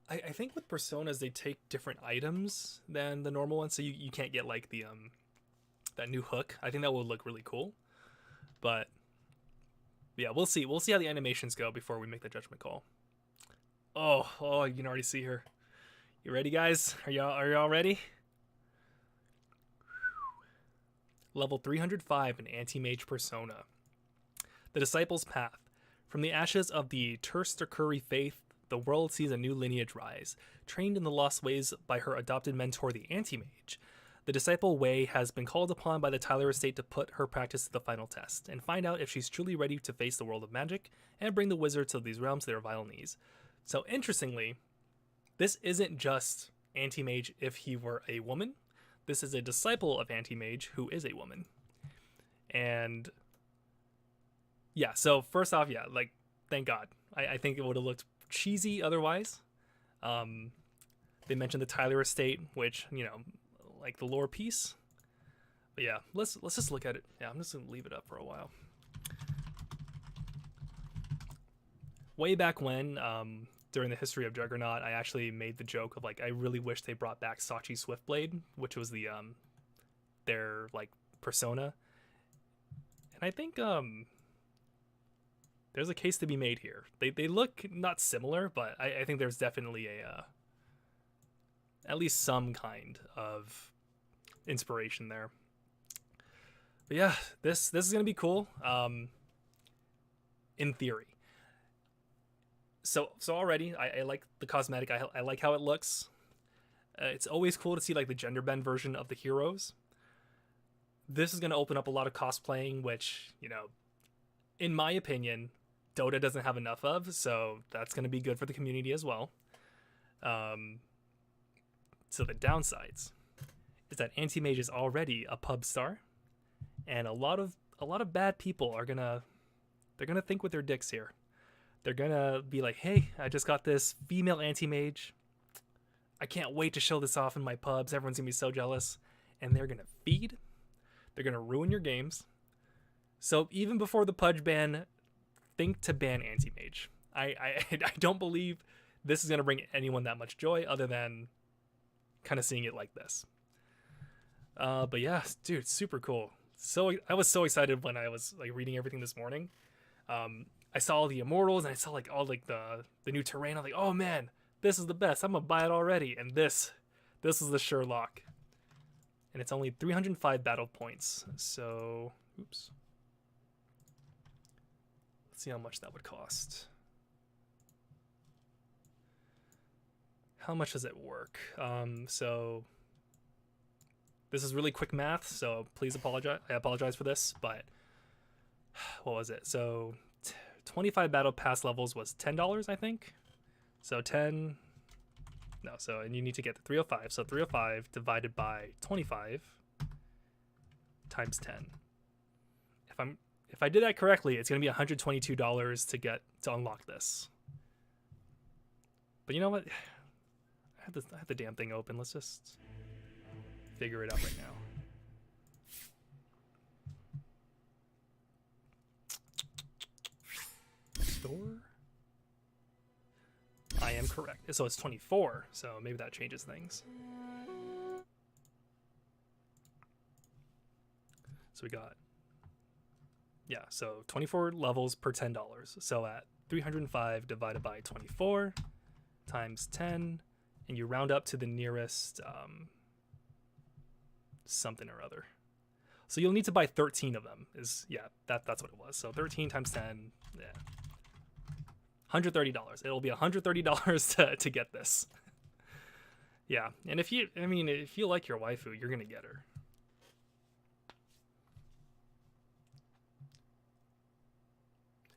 I think with personas they take different items than the normal ones, so you can't get like the that new hook. I think that will look really cool, but yeah, we'll see. We'll see how the animations go before we make the judgment call. Oh, you can already see her. You ready, guys? Are y'all ready? Level 305, an anti-mage persona. The Disciple's Path. From the ashes of the Turstakuri faith, the world sees a new lineage rise. Trained in the lost ways by her adopted mentor, the Anti-Mage, the Disciple Wei has been called upon by the Tyler estate to put her practice to the final test, and find out if she's truly ready to face the world of magic, and bring the wizards of these realms to their vile knees. So interestingly, this isn't just Anti-Mage if he were a woman. This is a disciple of Anti-Mage who is a woman. And yeah, so first off, yeah, like, thank God. I think it would have looked cheesy otherwise. They mentioned the Tyler estate, which, you know, like the lore piece. But yeah, let's just look at it. Yeah, I'm just gonna leave it up for a while. Way back when, during the history of Juggernaut, I actually made the joke of like, I really wish they brought back Sachi Swiftblade, which was the their like persona. And I think there's a case to be made here. They look not similar, but I think there's definitely a at least some kind of inspiration there. But yeah, this is gonna be cool. In theory. So already I like the cosmetic. I like how it looks. It's always cool to see like the gender bend version of the heroes. This is gonna open up a lot of cosplaying, which, you know, in my opinion, Dota doesn't have enough of, so that's going to be good for the community as well. So the downsides is that Anti-Mage is already a pub star, and a lot of bad people are they're gonna think with their dicks here. They're gonna be like, hey, I just got this female Anti-Mage. I can't wait to show this off in my pubs. Everyone's gonna be so jealous, and they're gonna feed. They're gonna ruin your games. So even before the Pudge ban, think to ban Anti-Mage. I don't believe this is going to bring anyone that much joy other than kind of seeing it like this. But yeah, dude, super cool. So I was so excited when I was like reading everything this morning. I saw all the Immortals and I saw like all like the new terrain. I'm like, oh man, this is the best. I'm gonna buy it already. And this is the Sherlock. And it's only 305 battle points. So, oops. Let's see how much that would cost. How much does it work? So this is really quick math, so please apologize. I apologize for this, but what was it? So 25 battle pass levels was $10, I think. So 10. No, so and you need to get the 305. So 305 divided by 25 times 10. If I did that correctly, it's gonna be $122 to unlock this. But you know what? I have the damn thing open. Let's just figure it out right now. Store? I am correct. So it's 24, so maybe that changes things. So we got, yeah, so 24 levels per $10. So at 305 divided by 24 times 10, and you round up to the nearest something or other. So you'll need to buy 13 of them. That's what it was. So 13 times 10, yeah. $130. It'll be $130 to get this. Yeah, and if you like your waifu, you're gonna get her.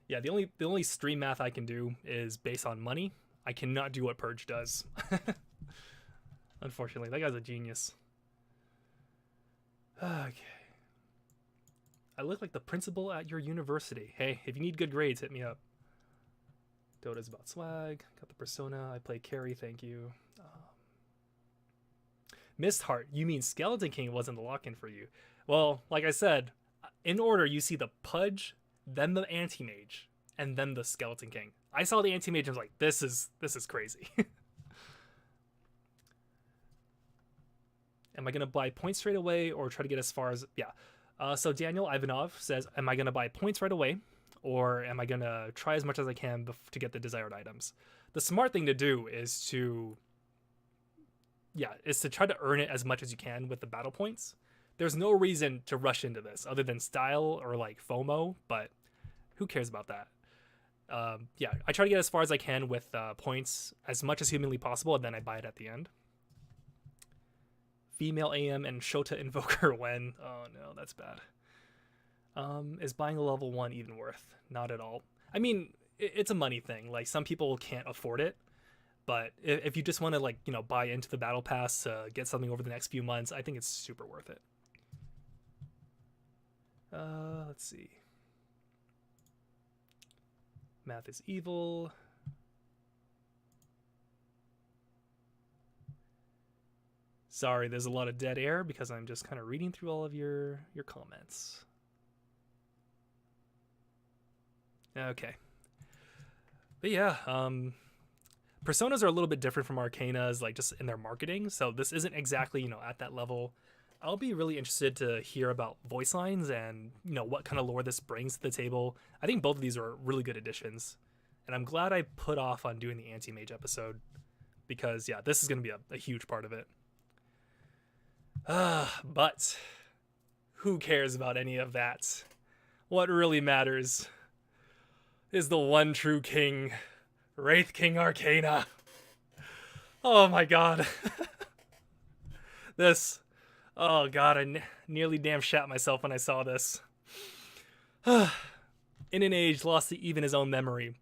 Yeah, the only stream math I can do is based on money. I cannot do what Purge does. Unfortunately, that guy's a genius. Okay. I look like the principal at your university. Hey, if you need good grades, hit me up. Dota's about swag. Got the persona. I play carry. Thank you. Mist Heart. You mean Skeleton King wasn't the lock-in for you? Well, like I said, in order you see the Pudge, then the Anti-Mage, and then the Skeleton King. I saw the Anti-Mage and was like, this is crazy. Am I gonna buy points straight away or try to get as far as so Daniel Ivanov says, am I gonna buy points right away? Or am I going to try as much as I can to get the desired items? The smart thing to do is to try to earn it as much as you can with the battle points. There's no reason to rush into this other than style or like FOMO, but who cares about that? I try to get as far as I can with points as much as humanly possible, and then I buy it at the end. Female AM and Shota Invoker when? Oh no, that's bad. Is buying a level 1 even worth? Not at all. I mean, it's a money thing. Like, some people can't afford it, but if you just want to, like, you know, buy into the battle pass to get something over the next few months, I think it's super worth it. Let's see. Math is evil. Sorry, there's a lot of dead air because I'm just kind of reading through all of your comments. Okay. But yeah, personas are a little bit different from arcanas, like just in their marketing. So this isn't exactly, you know, at that level. I'll be really interested to hear about voice lines and, you know, what kind of lore this brings to the table. I think both of these are really good additions. And I'm glad I put off on doing the Anti-Mage episode because, yeah, this is going to be a huge part of it. But who cares about any of that? What really matters is the one true king, Wraith King Arcana. Oh my god. Oh god, I nearly damn shat myself when I saw this. In an age lost to even his own memory,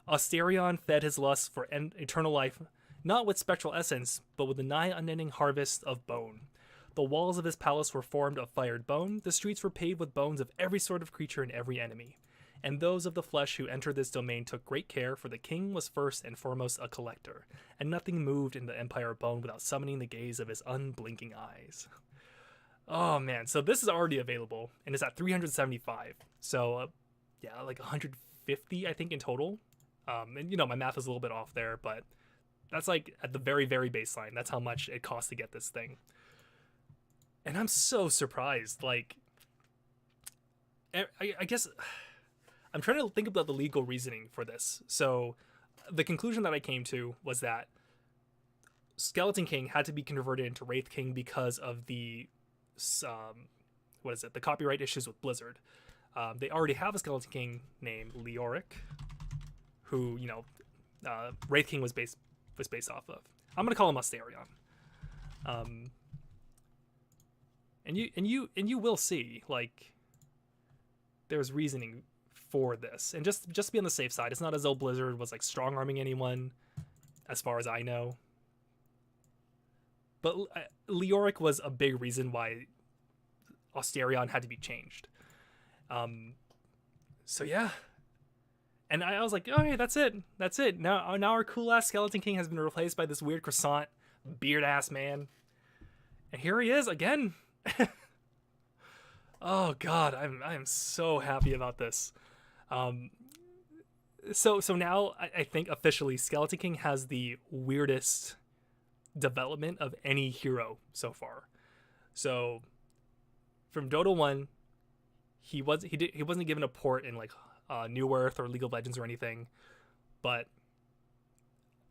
Asterion fed his lust for eternal life, not with spectral essence, but with the nigh unending harvest of bone. The walls of his palace were formed of fired bone, the streets were paved with bones of every sort of creature and every enemy. And those of the flesh who entered this domain took great care, for the king was first and foremost a collector, and nothing moved in the empire of bone without summoning the gaze of his unblinking eyes. Oh man, so this is already available, and it's at 375. So, yeah, like 150, I think, in total. And, you know, my math is a little bit off there, but that's like at the very, very baseline. That's how much it costs to get this thing. And I'm so surprised. Like, I guess I'm trying to think about the legal reasoning for this. So the conclusion that I came to was that Skeleton King had to be converted into Wraith King because of the the copyright issues with Blizzard. They already have a Skeleton King named Leoric, who Wraith King was based off of. I'm gonna call him Asterion. And you will see, like, there's reasoning for this, and just be on the safe side. It's not as though Blizzard was like strong arming anyone, as far as I know. But Leoric was a big reason why Asterion had to be changed. So yeah, and I was like, oh hey, that's it. Now our cool ass Skeleton King has been replaced by this weird croissant beard ass man, and here he is again. Oh god, I'm so happy about this. So now I think officially Skeleton King has the weirdest development of any hero so far. So from Dota 1, he wasn't given a port in like New Earth or League of Legends or anything, but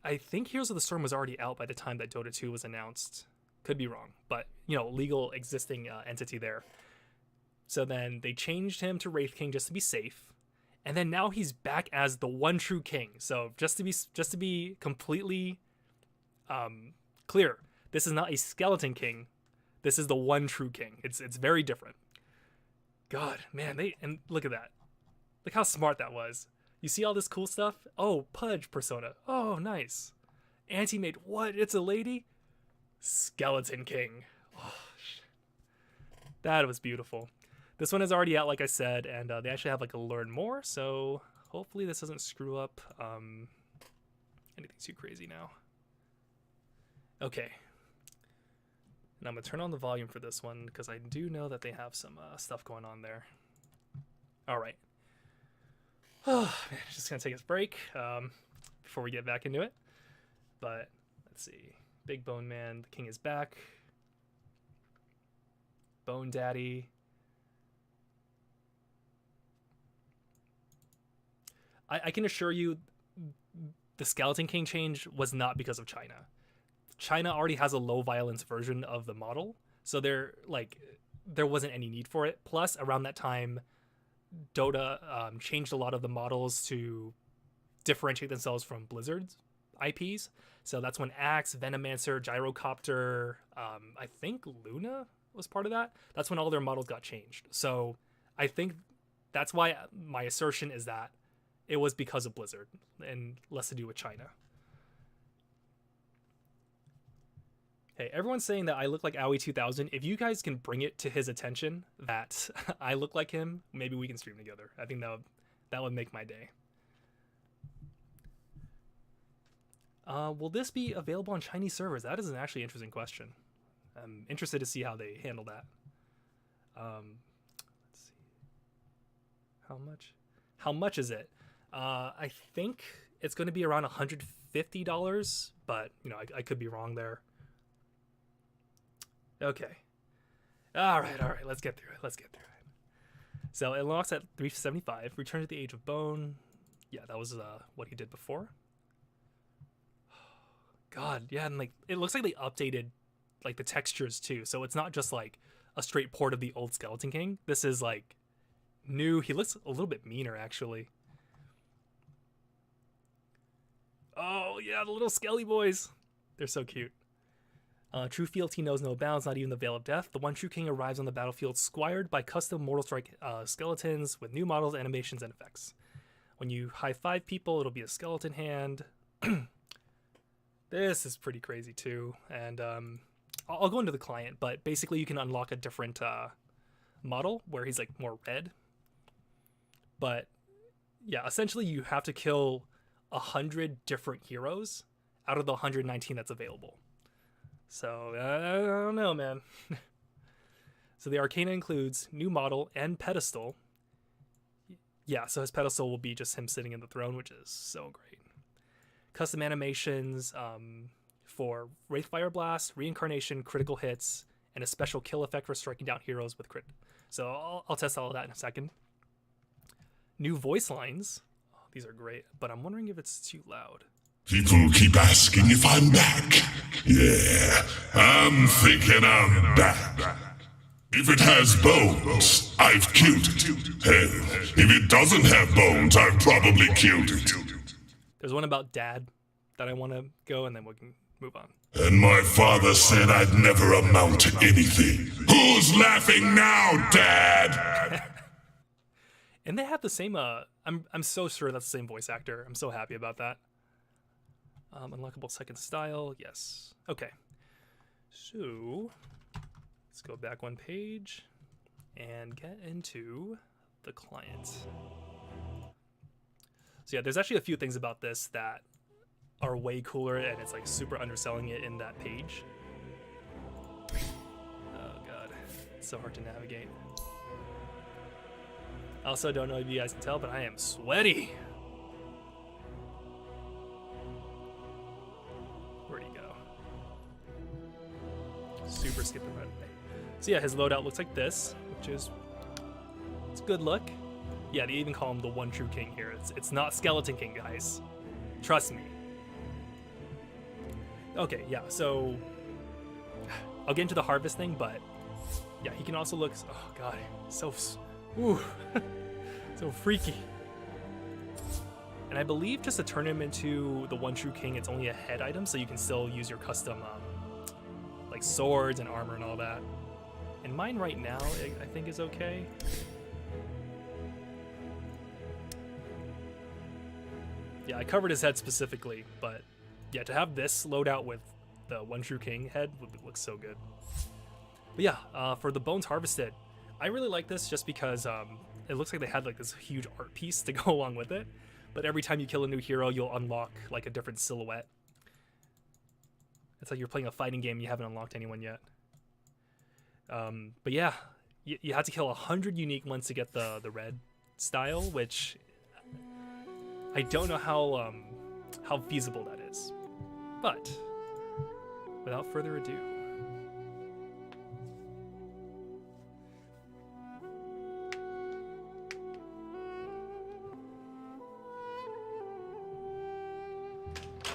I think Heroes of the Storm was already out by the time that Dota 2 was announced. Could be wrong, but legal existing entity there. So then they changed him to Wraith King just to be safe, and then now he's back as the one true king. So just to be completely clear, this is not a Skeleton King. This is the one true king. It's very different. God, man, and look at that. Look how smart that was. You see all this cool stuff? Oh, Pudge persona. Oh, nice. Anti-mate. What? It's a lady? Skeleton King. Oh, that was beautiful. This one is already out, like I said, and they actually have like a learn more, so hopefully this doesn't screw up anything too crazy now. Okay. And I'm going to turn on the volume for this one because I do know that they have some stuff going on there. All right. Oh, man, just going to take a break before we get back into it. But let's see. Big Bone Man, the king is back. Bone Daddy. I can assure you the Skeleton King change was not because of China. China already has a low violence version of the model, so there wasn't any need for it. Plus, around that time, Dota changed a lot of the models to differentiate themselves from Blizzard's IPs. So that's when Axe, Venomancer, Gyrocopter, I think Luna was part of that. That's when all their models got changed. So I think that's why my assertion is that it was because of Blizzard and less to do with China. Hey, everyone's saying that I look like Owie 2000. If you guys can bring it to his attention that I look like him, maybe we can stream together. I think that would make my day. Will this be available on Chinese servers? That is an actually interesting question. I'm interested to see how they handle that. Let's see. How much is it? I think it's going to be around $150, but I could be wrong there. Okay. All right. Let's get through it. So it unlocks at 375. Return to the Age of Bone. Yeah, that was what he did before. God, yeah, and it looks like they updated the textures too. So it's not just like a straight port of the old Skeleton King. This is new. He looks a little bit meaner actually. Oh yeah, the little skelly boys. They're so cute. True fealty knows no bounds, not even the Veil of Death. The one true king arrives on the battlefield squired by custom Mortal Strike skeletons with new models, animations, and effects. When you high-five people, it'll be a skeleton hand. This is pretty crazy too. And I'll go into the client, but basically you can unlock a different model where he's more red. But yeah, essentially you have to kill 100 different heroes out of the 119 that's available. So, I don't know, man. So the Arcana includes new model and pedestal. Yeah, so his pedestal will be just him sitting in the throne, which is so great. Custom animations for Wraith Fire Blast, Reincarnation, critical hits, and a special kill effect for striking down heroes with crit. So I'll test all of that in a second. New voice lines. Oh, these are great, but I'm wondering if it's too loud. People keep asking if I'm back. Yeah, I'm thinking I'm back. If it has bones, I've killed it. Hell, if it doesn't have bones, I've probably killed it. There's one about Dad that I want to go, and then we can move on. And my father said I'd never amount to anything. Who's laughing now, Dad? And they have the same. I'm so sure that's the same voice actor. I'm so happy about that. Unlockable second style, yes. Okay. So let's go back one page and get into the client. So yeah, there's actually a few things about this that are way cooler, and it's like super underselling it in that page. Oh god, it's so hard to navigate. I also don't know if you guys can tell, but I am sweaty. Where'd he go? Super skipping right away. So yeah, his loadout looks like this, which is it's a good look. Yeah, they even call him the one true king here. It's not Skeleton King, guys. Trust me. Okay, yeah, so I'll get into the harvest thing, but yeah, he can also look, oh god, so so freaky. And I believe just to turn him into the one true king, it's only a head item, so you can still use your custom like swords and armor and all that. And mine right now, I think is okay. Yeah, I covered his head specifically, but yeah, to have this loadout with the one true king head would look so good. But yeah, for the bones harvested, I really like this just because it looks like they had like this huge art piece to go along with it. But every time you kill a new hero, you'll unlock like a different silhouette. It's like you're playing a fighting game and you haven't unlocked anyone yet. But yeah, you had to kill 100 unique ones to get the red style, which I don't know how feasible that is. But without further ado,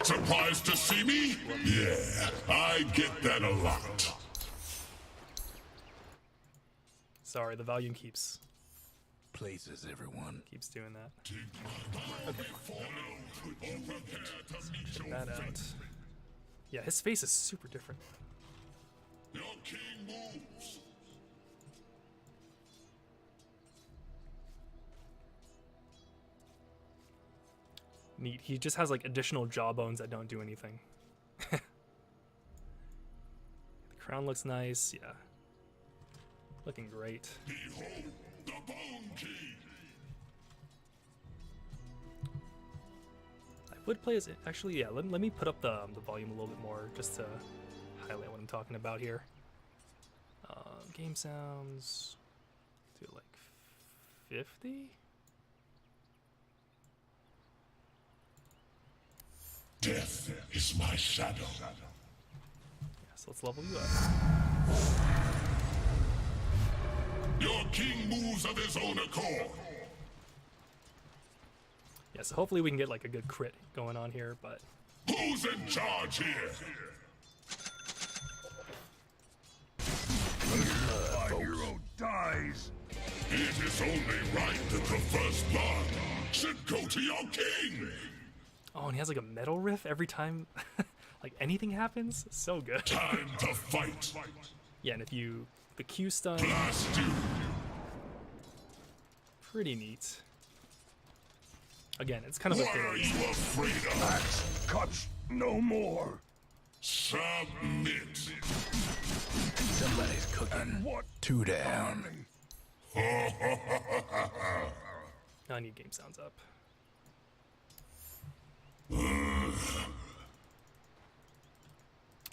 Surprised to see me? Yeah, I get that a lot. sorry, the volume keeps Places, everyone. doing that. Check that out. Yeah, his face is super different. Your king moves. Neat. He just has like additional jawbones that don't do anything. The crown looks nice. Yeah. Looking great. Behold the Bone King. I would play as actually, yeah. Let me put up the volume a little bit more just to highlight what I'm talking about here. Game sounds. Do like 50. Death is my shadow. Yeah, so let's level you up. Your king moves of his own accord. Yeah, so hopefully we can get like a good crit going on here, but Who's in charge here? Hero dies. It is only right that the first blood should go to your king. oh, and he has like a metal riff every time like anything happens. So good. Time to fight. Yeah, and if you the Q stun, Blast you. pretty neat. Again, it's kind of What are a you afraid of? Axe cuts no more. Submit. Somebody's cooking. What? 2 down. I need game sounds up.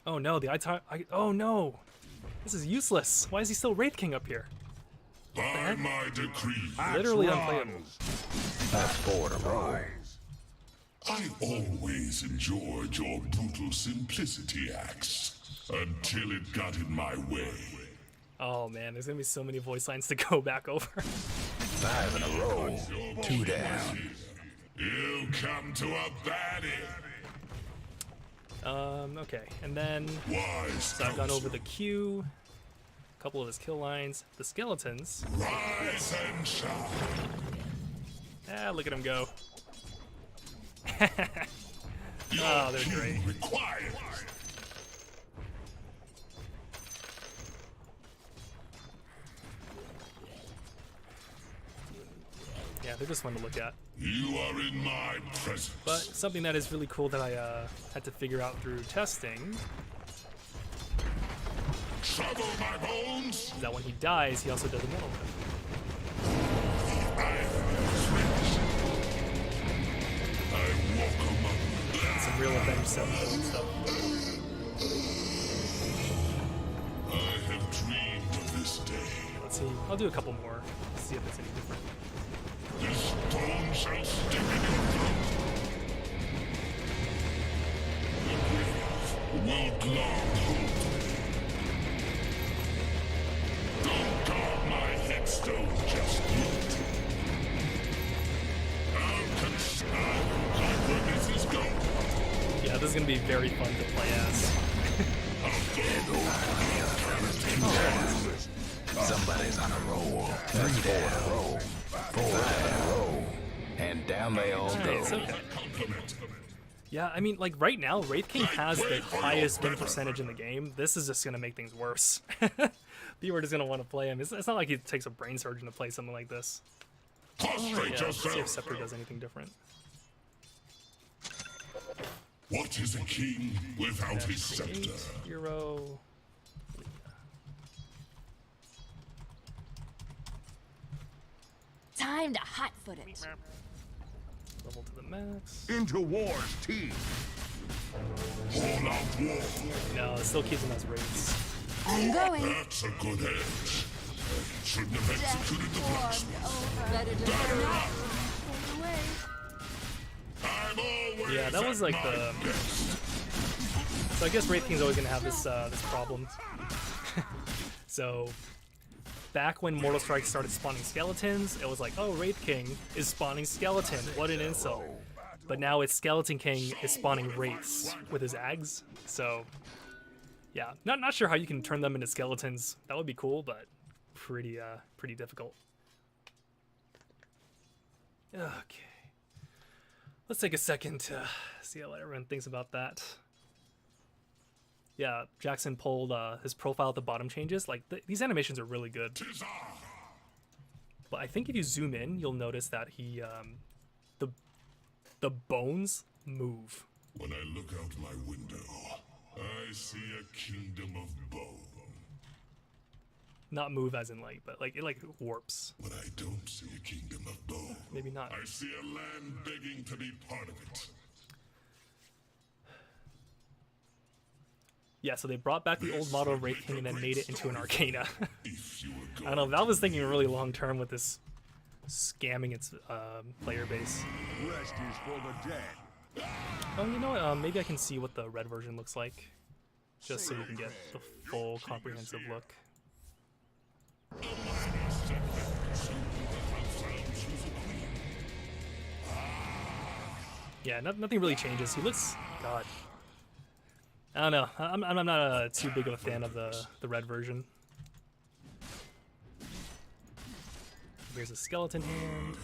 Oh no, oh no! This is useless. Why is he still Wraith King up here? By my decree, Literally unplayable. That's 4 to roll. Rise. I always enjoyed your brutal simplicity, Axe, until it got in my way. Oh man, there's gonna be so many voice lines to go back over. 5 in a row. 2 down. You come to a baddie. Okay, and then Wise so I've gone over the Q, a couple of his kill lines, the skeletons. Rise and shine. Ah, look at him go. Oh, they're great. Required. Yeah, they're just fun to look at. You are in my presence. But something that is really cool that I had to figure out through testing Trouble my bones. is that when he dies, he also does Immortal. I walk among them. Some real Avenged Sevenfold stuff. I have dreamed of this day. Let's see. I'll do a couple more. See if it's any different. This stone shall stick in your throat. The grave will long hold me. Don't guard my headstone just yet. I'll like where this is going. Yeah, this is gonna be very fun to play as. Somebody's on a roll. 3 down. 4 in a row. And down they all go. Nice, okay. Yeah, I mean, like right now, Wraith King has the highest win percentage in the game. This is just gonna make things worse. People are just gonna want to play him. It's not like it takes a brain surgeon to play something like this. Prostrate Yeah, let's see if yourself. Scepter does anything different. What is a king without his scepter? 8, Hero. Time to hot-foot it. Level to the max. Into war's teeth. All out war. No, it still keeps him as wraiths. I'm going. That's a good edge. Shouldn't have executed the blacksmith. Better to Batter turn up. up. Away. I'm always Yeah, that was like at my the. best. So I guess Wraith King's always gonna have this this problem. So back when Mortal Strike started spawning skeletons, it was like, oh, Wraith King is spawning skeleton. What an insult. But now it's Skeleton King is spawning wraiths with his ags. So yeah, not sure how you can turn them into skeletons. That would be cool, but pretty difficult. Okay. Let's take a second to see how everyone thinks about that. Yeah, Jackson pulled his profile at the bottom changes. Like, these animations are really good. But I think if you zoom in, you'll notice that he, the bones move. When I look out my window, I see a kingdom of bone. Not move as in like, but like, it like warps. When I don't see a kingdom of bone, Maybe not. I see a land begging to be part of it. Yeah, so they brought back the old model of Wraith King and then made it into an Arcana. If you were I don't know, Valve was thinking really long term with this scamming its player base. Rest is for the dead. Oh, you know what? Maybe I can see what the red version looks like, just so you can get the full comprehensive look. Yeah, nothing really changes. He looks, God, I don't know. I'm not too big of a fan of the red version. Here's a skeleton hand.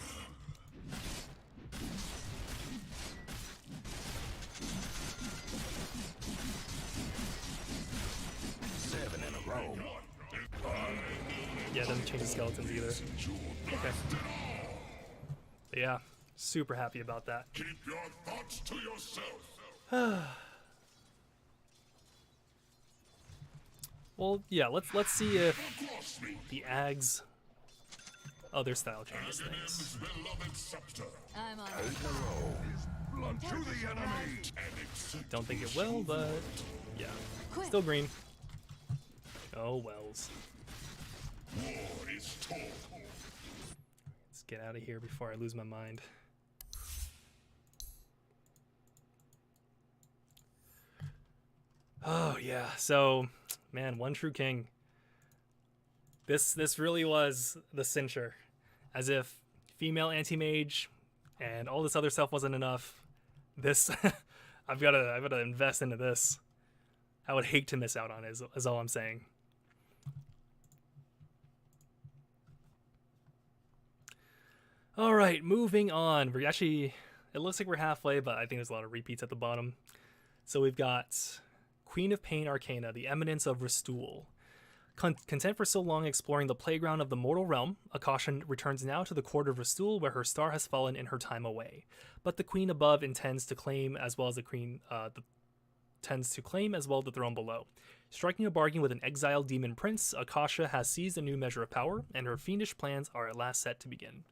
Yeah, it doesn't change the skeletons either. Okay. But yeah, super happy about that. keep your thoughts to yourself. Well, yeah, let's see if Cross me. the Ags other style changes things. His beloved scepter. I'm on. Blunt to the enemy. Don't think it will, but yeah, Quick. still green. Oh wells. War is torn. Let's get out of here before I lose my mind. Oh yeah, so man, one true king. This really was the cincher. As if female anti-mage and all this other stuff wasn't enough. This, I've got to invest into this. I would hate to miss out on it, is all I'm saying. All right, moving on. We're actually, it looks like we're halfway, but I think there's a lot of repeats at the bottom. So we've got Queen of Pain Arcana, the Eminence of Ristoul. Content for so long exploring the playground of the mortal realm, Akasha returns now to the court of Ristoul, where her star has fallen in her time away. But the queen above intends to claim as well as the queen the throne below. Striking a bargain with an exiled demon prince, Akasha has seized a new measure of power, and her fiendish plans are at last set to begin.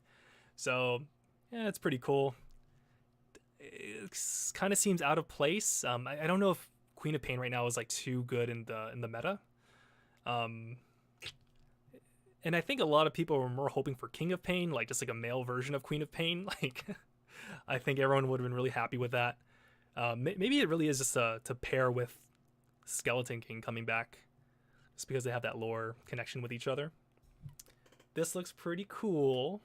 So, yeah, it's pretty cool. It kind of seems out of place. I don't know if Queen of Pain right now is like too good in the meta. And I think a lot of people were more hoping for King of Pain, like just like a male version of Queen of Pain. Like, I think everyone would have been really happy with that. Maybe it really is just to pair with Skeleton King coming back, just because they have that lore connection with each other. This looks pretty cool.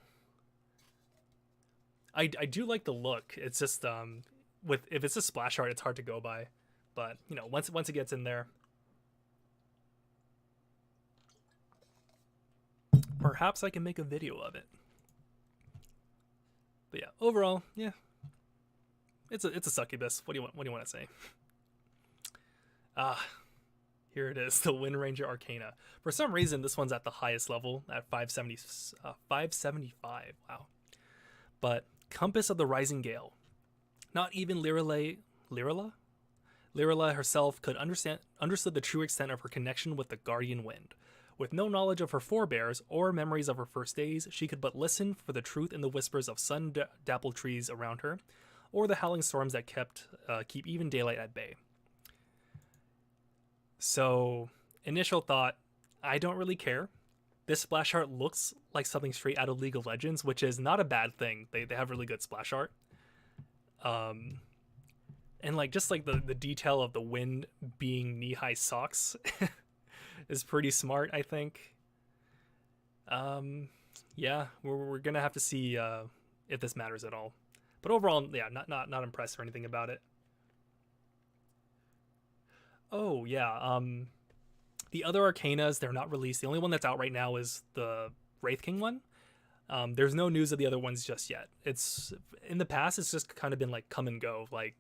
I do like the look. It's just if it's a splash art, it's hard to go by, but you know, once it gets in there, perhaps I can make a video of it. But yeah, overall, yeah, it's a succubus. What do you want to say? Here it is, the Wind Ranger Arcana. For some reason, this one's at the highest level at 575. Wow. But Compass of the Rising Gale. Not even Lirala herself could understood the true extent of her connection with the Guardian Wind. With no knowledge of her forebears or memories of her first days, she could but listen for the truth in the whispers of sun-dappled trees around her, or the howling storms that keep even daylight at bay. So, initial thought, I don't really care. This splash art looks like something straight out of League of Legends, which is not a bad thing. They have really good splash art. And like just like the detail of the wind being knee-high socks is pretty smart, I think. Yeah, we're gonna have to see if this matters at all. But overall, yeah, not impressed or anything about it. Oh yeah, the other Arcanas, they're not released. The only one that's out right now is the Wraith King one. There's no news of the other ones just yet. It's in the past, it's just kind of been like come and go. Like,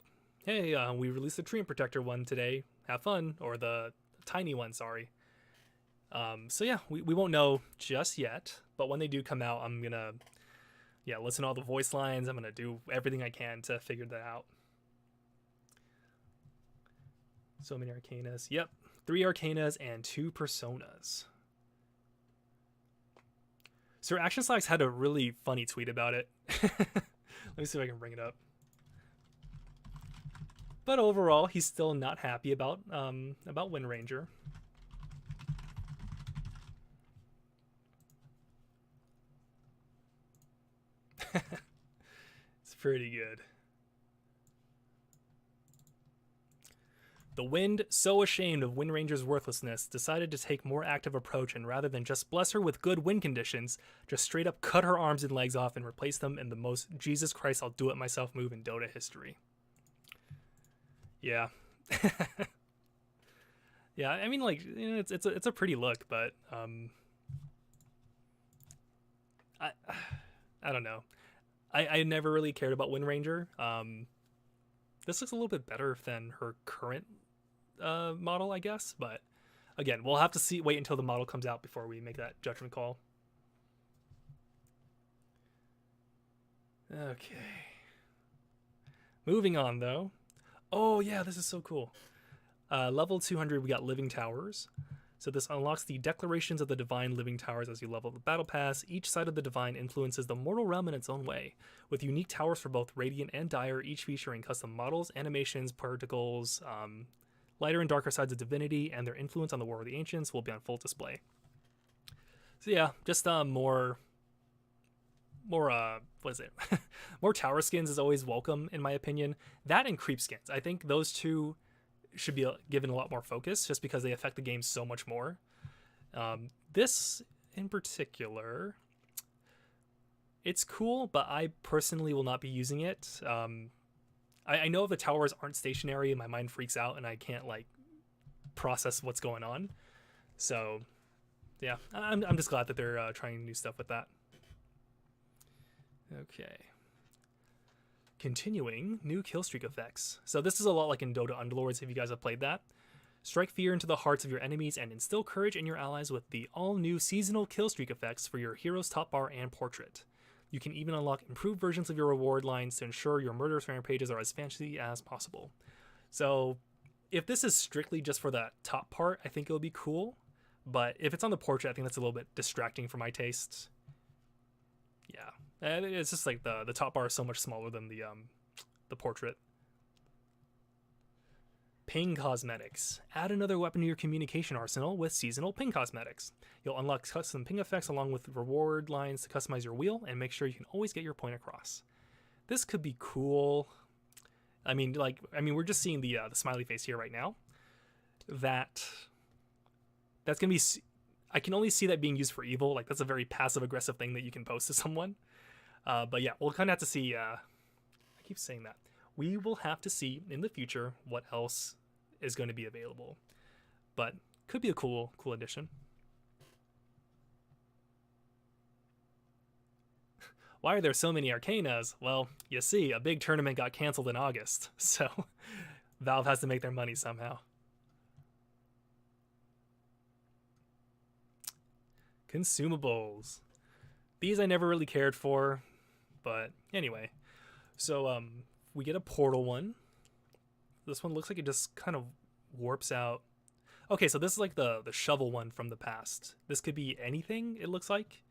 hey, we released the Treant Protector one today. Have fun, or the tiny one. Sorry. So yeah, we won't know just yet. But when they do come out, I'm gonna listen to all the voice lines. I'm gonna do everything I can to figure that out. So many Arcanas. Yep. 3 Arcanas and 2 Personas. Sir Action Slacks had a really funny tweet about it. Let me see if I can bring it up. But overall, he's still not happy about Wind Ranger. It's pretty good. The Wind, so ashamed of Wind Ranger's worthlessness, decided to take more active approach, and rather than just bless her with good wind conditions, just straight up cut her arms and legs off and replace them in the most Jesus Christ I'll do it myself move in Dota history. Yeah. Yeah, I mean, like, you know, it's a pretty look, but I don't know. I never really cared about Wind Ranger. This looks a little bit better than her current model, I guess, but again, we'll have to wait until the model comes out before we make that judgment call. Okay. Moving on, though. Oh, yeah, this is so cool. Level 200, we got Living Towers. So this unlocks the Declarations of the Divine Living Towers as you level the Battle Pass. Each side of the Divine influences the mortal realm in its own way, with unique towers for both Radiant and Dire, each featuring custom models, animations, particles, lighter and darker sides of Divinity, and their influence on the War of the Ancients will be on full display. So yeah, just more what is it? More tower skins is always welcome, in my opinion. That and creep skins. I think those two should be given a lot more focus, just because they affect the game so much more. This in particular, It's cool, but I personally will not be using it. I know the towers aren't stationary, and my mind freaks out, and I can't like process what's going on. So, yeah, I'm just glad that they're trying new stuff with that. Okay. Continuing, new kill streak effects. So this is a lot like in Dota Underlords, if you guys have played that. Strike fear into the hearts of your enemies and instill courage in your allies with the all-new seasonal kill streak effects for your hero's top bar and portrait. You can even unlock improved versions of your reward lines to ensure your murderous rampages are as fancy as possible. So if this is strictly just for that top part, I think it'll be cool. But if it's on the portrait, I think that's a little bit distracting for my tastes. Yeah, and it's just like the top bar is so much smaller than the portrait. Ping cosmetics. Add another weapon to your communication arsenal with seasonal ping cosmetics. You'll unlock custom ping effects along with reward lines to customize your wheel and make sure you can always get your point across. This could be cool. I mean, we're just seeing the smiley face here right now. That's gonna be. I can only see that being used for evil. Like that's a very passive aggressive thing that you can post to someone. But yeah, we'll kind of have to see. I keep saying that. We will have to see in the future what else is going to be available, but could be a cool addition. Why are there so many Arcanas? Well, you see, a big tournament got canceled in August, so Valve has to make their money somehow. Consumables. These I never really cared for, but anyway. So, we get a portal one. This one looks like it just kind of warps out. Okay, so this is like the shovel one from the past. This could be anything, it looks like.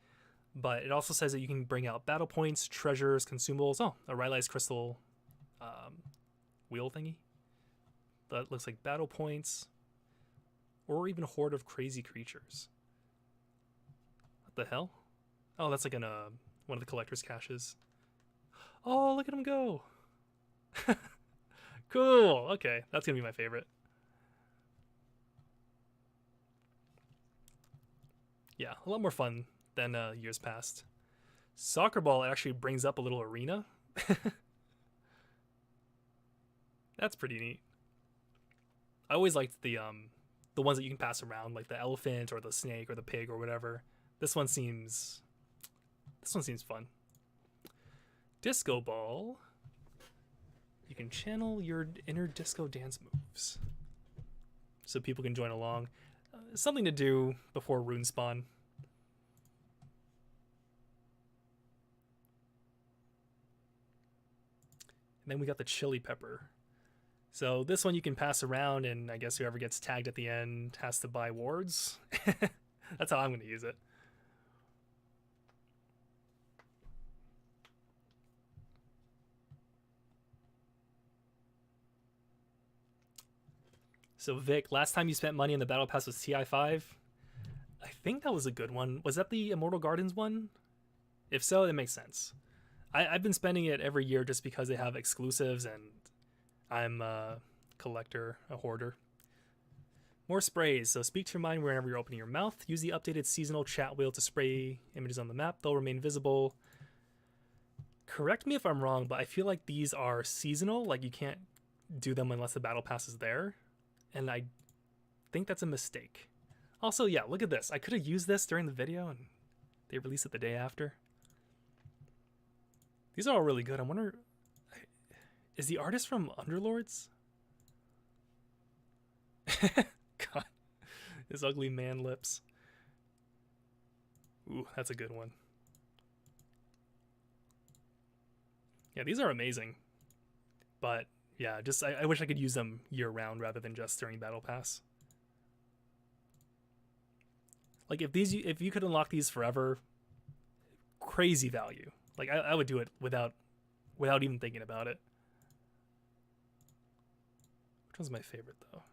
But it also says that you can bring out battle points, treasures, consumables. Oh, a Rylai's crystal wheel thingy. That looks like battle points. Or even a horde of crazy creatures. What the hell? Oh, that's like in one of the collector's caches. Oh, look at him go! Cool. Okay, that's gonna be my favorite. Yeah, a lot more fun than years past. Soccer ball actually brings up a little arena. That's pretty neat. I always liked the ones that you can pass around, like the elephant or the snake or the pig or whatever. This one seems fun. Disco ball. You can channel your inner disco dance moves so people can join along. Something to do before rune spawn. And then we got the chili pepper. So this one you can pass around, and I guess whoever gets tagged at the end has to buy wards. That's how I'm going to use it. So Vic, last time you spent money in the Battle Pass was TI5. I think that was a good one. Was that the Immortal Gardens one? If so, it makes sense. I've been spending it every year just because they have exclusives and I'm a collector, a hoarder. More sprays. So speak to your mind whenever you're opening your mouth. Use the updated seasonal chat wheel to spray images on the map. They'll remain visible. Correct me if I'm wrong, but I feel like these are seasonal. Like you can't do them unless the Battle Pass is there. And I think that's a mistake. Also, yeah, look at this. I could have used this during the video and they released it the day after. These are all really good. I wonder, is the artist from Underlords? God, his ugly man lips. Ooh, that's a good one. Yeah, these are amazing. But yeah, just I wish I could use them year round rather than just during Battle Pass. Like if you could unlock these forever, crazy value. Like I would do it without even thinking about it. Which one's my favorite though?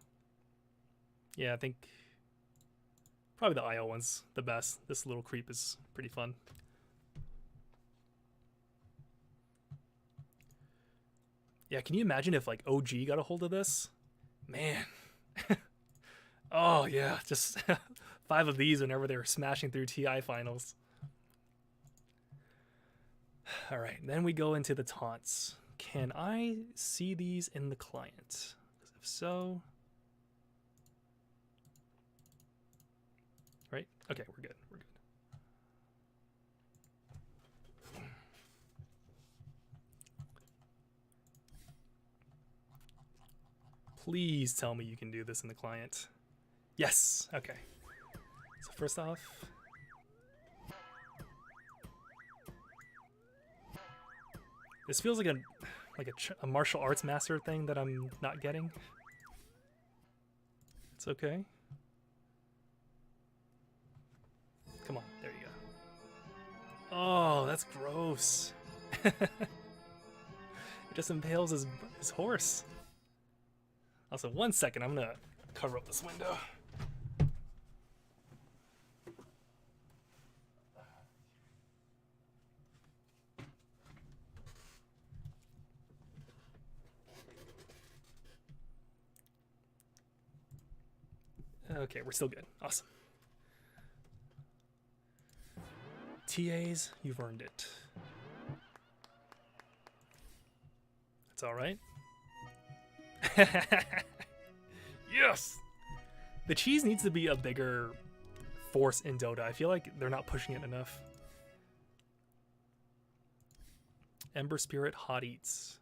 Yeah, I think probably the IO one's the best. This little creep is pretty fun. Yeah, can you imagine if like OG got a hold of this? Man. Oh yeah, just 5 of these whenever they were smashing through TI finals. All right, then we go into the taunts. Can I see these in the client? If so, right? Okay, we're good. We're good. Please tell me you can do this in the client. Yes. Okay. So first off, this feels like a martial arts master thing that I'm not getting. It's okay. Come on, there you go. Oh, that's gross. It just impales his horse. Also, 1 second, I'm gonna cover up this window. Okay, we're still good. Awesome. TAs, you've earned it. That's all right. Yes! The cheese needs to be a bigger force in Dota. I feel like they're not pushing it enough. Ember Spirit Hot Eats.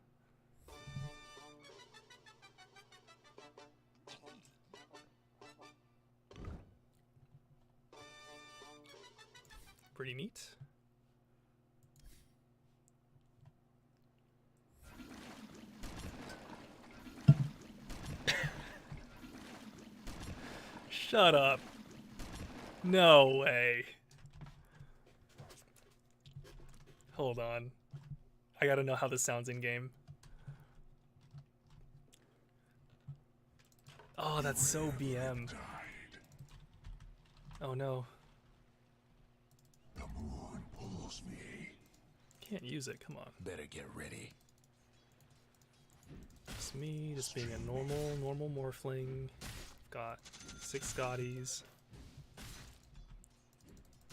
Pretty neat. Shut up. No way. Hold on. I gotta know how this sounds in game. Oh, that's so BM. Oh no. The moon pulls me. Can't use it, come on. Better get ready. It's me just being a normal morphling. Got 6 Scotties.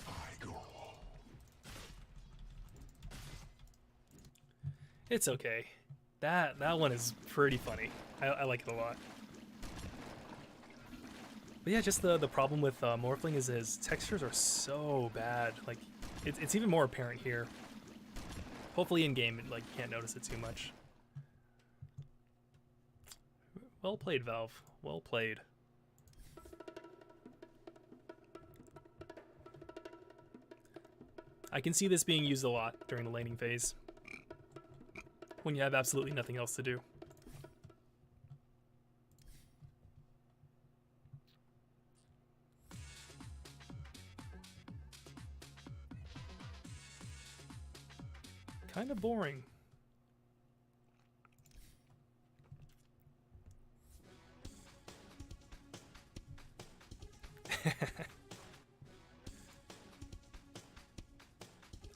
I go. It's okay. That one is pretty funny. I like it a lot. But yeah, just the problem with Morphling is his textures are so bad. Like, it's even more apparent here. Hopefully in game, like, you can't notice it too much. Well played, Valve. Well played. I can see this being used a lot during the laning phase, when you have absolutely nothing else to do. Kind of boring.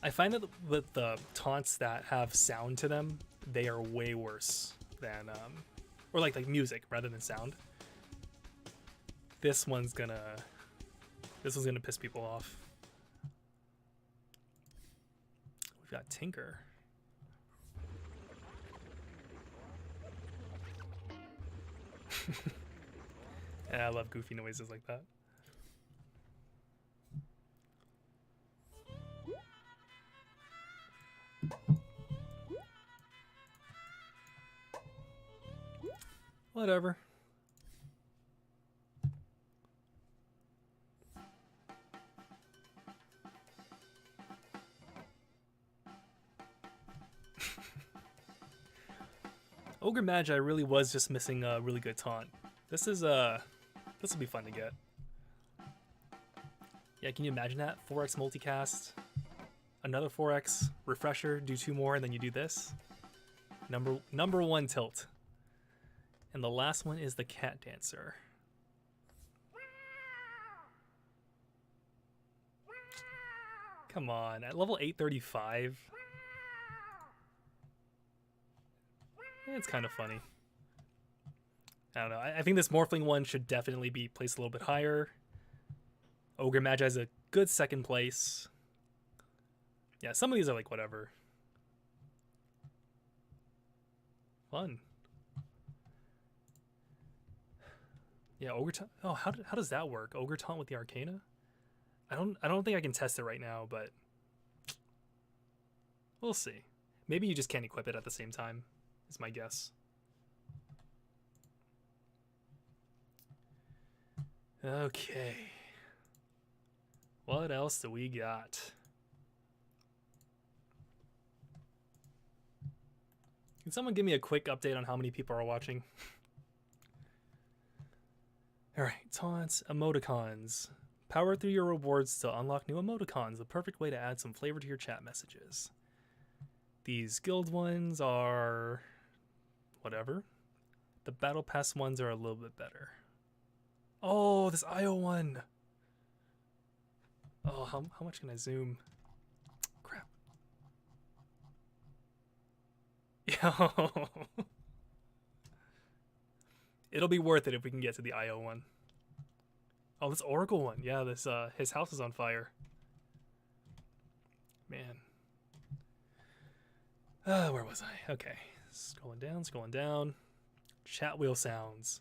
I find that with the taunts that have sound to them, they are way worse than, or like music rather than sound. This one's gonna piss people off. We've got Tinker. Yeah, I love goofy noises like that. Whatever. Ogre Magi really was just missing a really good taunt. This will be fun to get. Yeah, can you imagine that? 4x multicast, another 4x refresher, do 2 more, and then you do this. Number 1 tilt. And the last one is the Cat Dancer. Come on, at level 835. It's kind of funny. I don't know. I think this Morphling one should definitely be placed a little bit higher. Ogre Magi is a good second place. Yeah, some of these are like whatever. Fun. Yeah, Ogre Taunt. Oh, how does that work? Ogre Taunt with the Arcana? I don't think I can test it right now, but we'll see. Maybe you just can't equip it at the same time, is my guess. Okay. What else do we got? Can someone give me a quick update on how many people are watching? Alright, taunts, emoticons. Power through your rewards to unlock new emoticons, the perfect way to add some flavor to your chat messages. These guild ones are whatever. The battle pass ones are a little bit better. Oh, this IO one. Oh, how much can I zoom? Crap. Yo. It'll be worth it if we can get to the IO one. Oh, this Oracle one. Yeah, this his house is on fire. Man. Where was I? Okay. Scrolling down. Chat wheel sounds.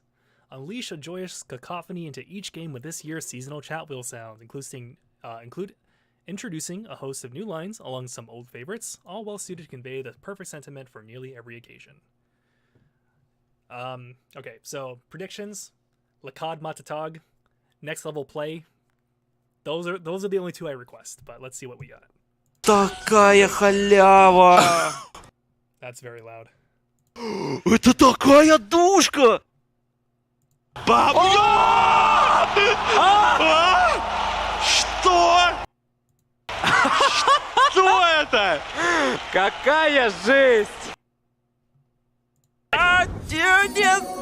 Unleash a joyous cacophony into each game with this year's seasonal chat wheel sounds, introducing a host of new lines along some old favorites, all well suited to convey the perfect sentiment for nearly every occasion. Okay, so predictions. Lakad Matatag. Next level play. Those are the only two I request, but let's see what we got. Такая халява! That's very loud. Это такая душка! Бабьё! Что? Что это? Какая жесть!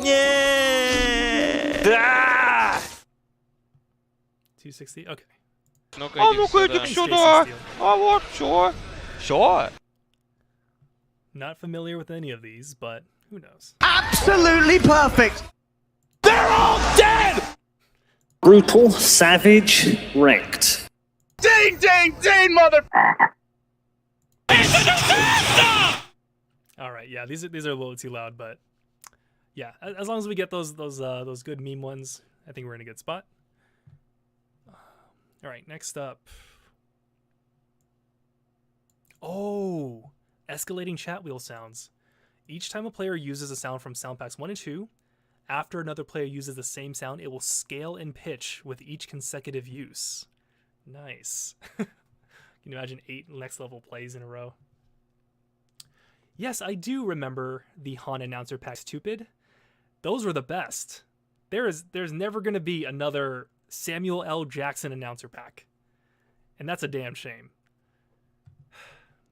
Нет! Да! 260? Okay. Ну-ка, иди сюда. А вот, все. Все? Not familiar with any of these, but who knows? Absolutely perfect! They're all dead! Brutal, savage, wrecked. Ding, ding, ding, mother... All right, yeah, these are a little too loud, but yeah, as long as we get those good meme ones, I think we're in a good spot. All right, next up. Oh, escalating chat wheel sounds. Each time a player uses a sound from sound packs 1 and 2, after another player uses the same sound, it will scale in pitch with each consecutive use. Nice. Can you imagine 8 next level plays in a row? Yes, I do remember the Han announcer pack Stupid. Those were the best. There's never going to be another Samuel L. Jackson announcer pack. And that's a damn shame.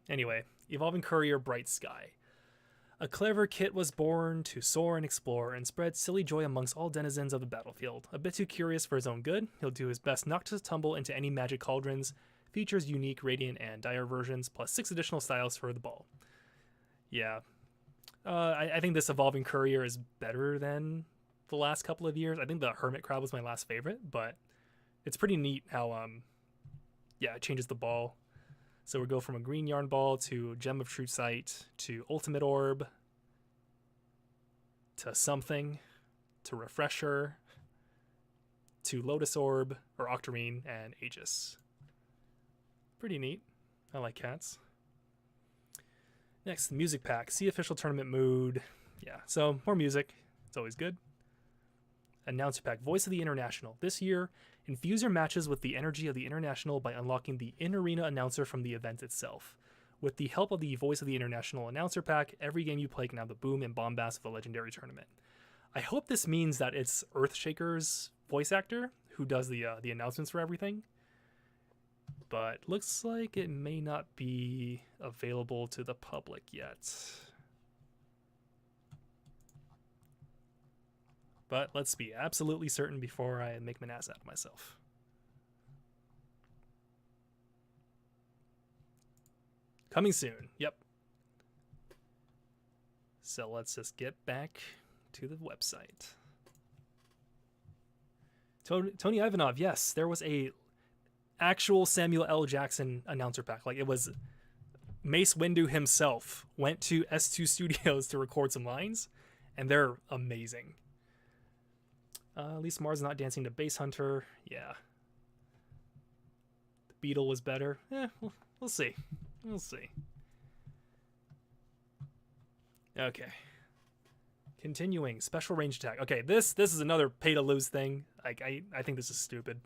Anyway, Evolving Courier Bright Sky. A clever kit was born to soar and explore and spread silly joy amongst all denizens of the battlefield. A bit too curious for his own good, he'll do his best not to tumble into any magic cauldrons, features unique radiant and dire versions, plus 6 additional styles for the ball. Yeah. I think this Evolving Courier is better than the last couple of years. I think the Hermit Crab was my last favorite, but it's pretty neat how, it changes the ball. So we go from a green yarn ball to Gem of True Sight to Ultimate Orb to something to Refresher to Lotus Orb or Octarine and Aegis. Pretty neat. I like cats. Next, music pack. See official tournament mood. Yeah, so more music. It's always good. Announcer pack. Voice of the International. This year, infuse your matches with the energy of the International by unlocking the in-arena announcer from the event itself. With the help of the Voice of the International announcer pack, every game you play can have the boom and bombast of the legendary tournament. I hope this means that it's Earthshaker's voice actor who does the announcements for everything. But looks like it may not be available to the public yet. But let's be absolutely certain before I make an ass out of myself. Coming soon. Yep. So let's just get back to the website. Tony Ivanov, yes, there was a actual Samuel L. Jackson announcer pack. Like, it was Mace Windu himself went to S2 Studios to record some lines, and they're amazing. At least Mars not dancing to Base Hunter. Yeah. The Beetle was better. We'll see. We'll see. Okay. Continuing. Special range attack. Okay, this is another pay-to-lose thing. Like, I think this is stupid.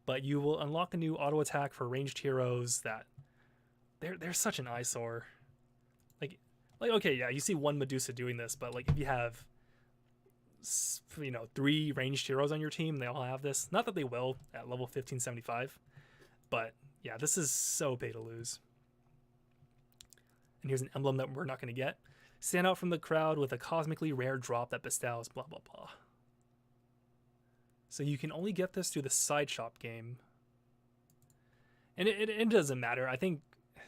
But you will unlock a new auto attack for ranged heroes that... They're such an eyesore. Like, okay, yeah, you see one Medusa doing this, but, like, if you have... 3 ranged heroes on your team, they all have this. Not that they will at level 1575, but yeah, this is so pay to lose. And here's an emblem that we're not going to get. Stand out from the crowd with a cosmically rare drop that bestows blah blah blah. So you can only get this through the side shop game, and it doesn't matter. I think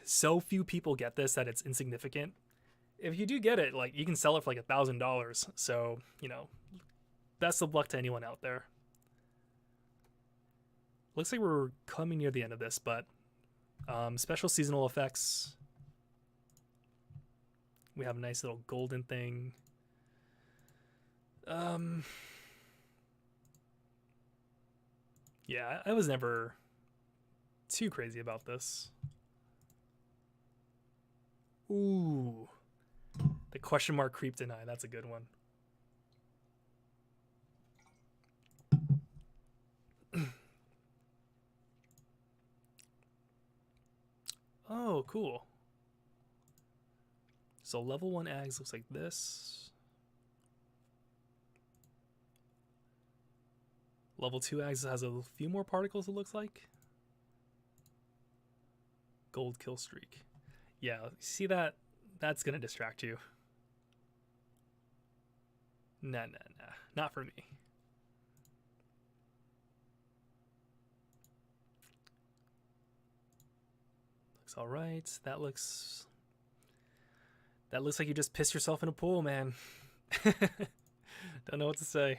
so few people get this that it's insignificant. If you do get it, like, you can sell it for like $1,000. So, best of luck to anyone out there. Looks like we're coming near the end of this, but special seasonal effects. We have a nice little golden thing. Yeah, I was never too crazy about this. Ooh. The question mark creep deny. That's a good one. Oh, cool. So level 1 Ags looks like this. Level 2 Ags has a few more particles, it looks like. Gold kill streak. Yeah, see that? That's going to distract you. Nah. Not for me. Looks alright. That looks like you just pissed yourself in a pool, man. Don't know what to say.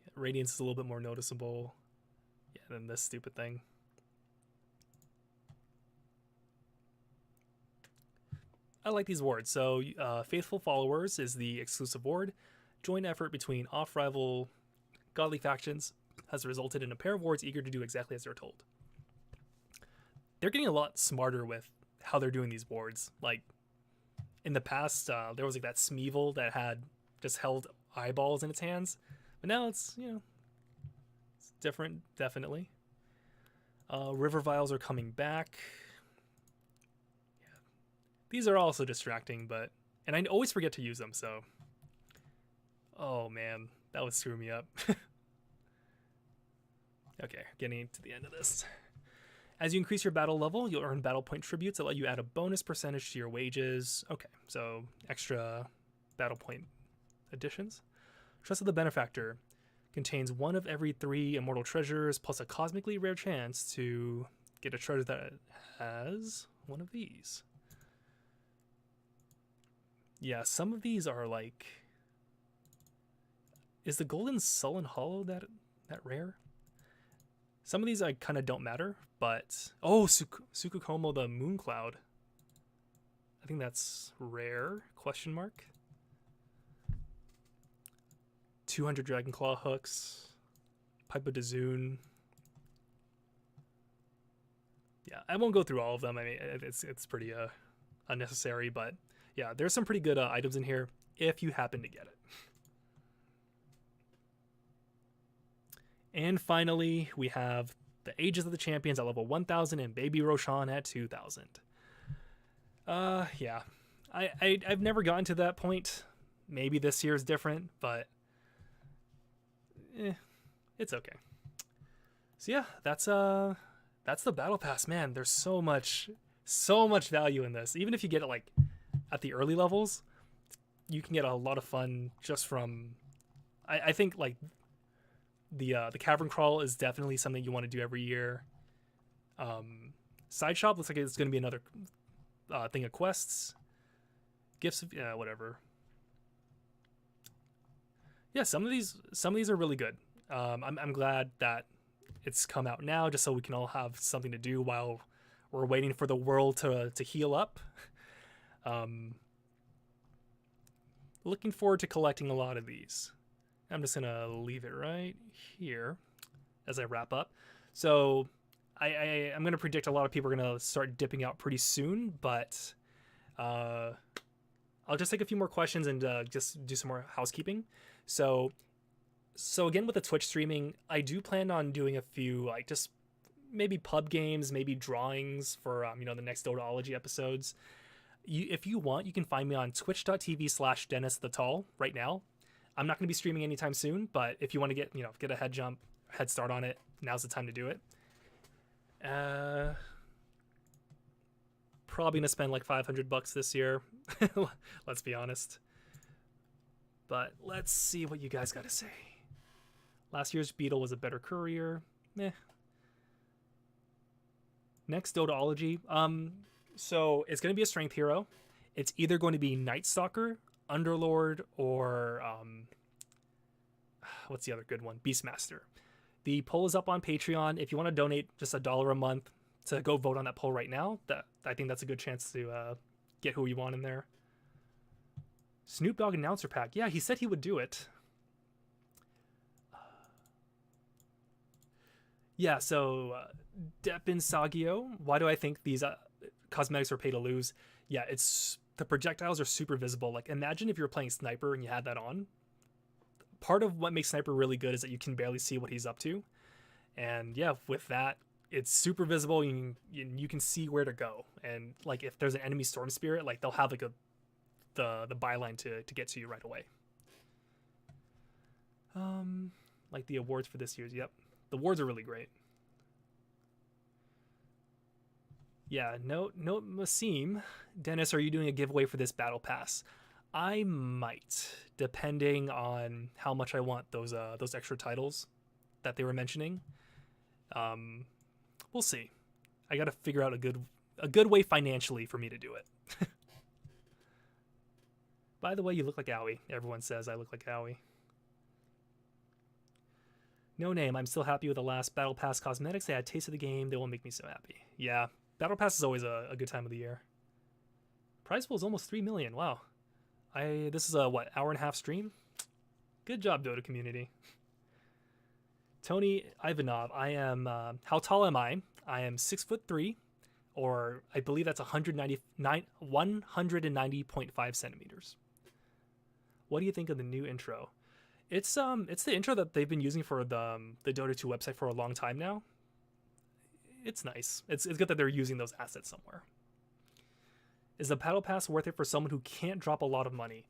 Yeah, Radiance is a little bit more noticeable. Yeah, than this stupid thing. I like these wards. So, Faithful Followers is the exclusive ward. Joint effort between off-rival godly factions has resulted in a pair of wards eager to do exactly as they're told. They're getting a lot smarter with how they're doing these wards. Like, in the past, there was like that Smeevil that had just held eyeballs in its hands. But now it's, it's different, definitely. River Vials are coming back. These are also distracting, and I always forget to use them, so... Oh man, that would screw me up. Okay, getting to the end of this. As you increase your battle level, you'll earn battle point tributes that let you add a bonus percentage to your wages. Okay, so extra battle point additions. Trust of the Benefactor contains one of every 3 immortal treasures, plus a cosmically rare chance to get a treasure that has one of these. Yeah, some of these are like... Is the Golden Sullen Hollow that rare? Some of these I kind of don't matter, but... Oh, Sukukomo the Mooncloud. I think that's rare, question mark. 200 Dragonclaw hooks. Pipe of Dazoon. Yeah, I won't go through all of them. I mean, it's pretty unnecessary, but... Yeah, there's some pretty good items in here if you happen to get it. And finally, we have the Ages of the Champions at level 1000 and Baby Roshan at 2000. Yeah, I've never gotten to that point. Maybe this year is different, but it's okay. So yeah, that's the Battle Pass, man. There's so much value in this. Even if you get it like at the early levels, you can get a lot of fun just from... I think like the Cavern Crawl is definitely something you want to do every year. Side Shop looks like it's going to be another thing of quests. Gifts, yeah, whatever. Yeah, some of these are really good. I'm glad that it's come out now, just so we can all have something to do while we're waiting for the world to heal up. Looking forward to collecting a lot of these. I'm just gonna leave it right here as I wrap up. So I'm gonna predict a lot of people are gonna start dipping out pretty soon, but I'll just take a few more questions and just do some more housekeeping. So again, with the Twitch streaming, I do plan on doing a few, like, just maybe pub games, maybe drawings for the next Dotology episodes. If you want, you can find me on twitch.tv/DennisTheTall right now. I'm not going to be streaming anytime soon, but if you want to get a head start on it, now's the time to do it. Probably going to spend like $500 this year. Let's be honest. But let's see what you guys got to say. Last year's Beetle was a better courier. Meh. Next Dotology. So it's going to be a strength hero. It's either going to be Nightstalker, Underlord, or what's the other good one? Beastmaster. The poll is up on Patreon. If you want to donate just $1 a month to go vote on that poll right now, I think that's a good chance to get who you want in there. Snoop Dogg announcer pack. Yeah, he said he would do it. Yeah, so Depin Sagio. Why do I think these cosmetics are pay to lose? Yeah, the projectiles are super visible. Like, imagine if you were playing Sniper and you had that on. Part of what makes Sniper really good is that you can barely see what he's up to. And yeah, with that, it's super visible. You can see where to go. And like, if there's an enemy Storm Spirit, like, they'll have like the byline to get to you right away. Like the awards for this year's. Yep, the awards are really great. Yeah, no, Masim. Dennis, are you doing a giveaway for this battle pass? I might, depending on how much I want those extra titles that they were mentioning. We'll see. I got to figure out a good way financially for me to do it. By the way, you look like Owie. Everyone says I look like Owie. No name. I'm still happy with the last Battle Pass cosmetics. They had taste of the game. They will make me so happy. Yeah, Battle Pass is always a good time of the year. Prize pool is almost 3 million. Wow. This is a hour and a half stream. Good job, Dota community. Tony Ivanov. I am. How tall am I? I am 6'3", or I believe that's 190.5 centimeters. What do you think of the new intro? It's the intro that they've been using for the Dota 2 website for a long time now. It's nice. It's good that they're using those assets somewhere. Is the Battle Pass worth it for someone who can't drop a lot of money?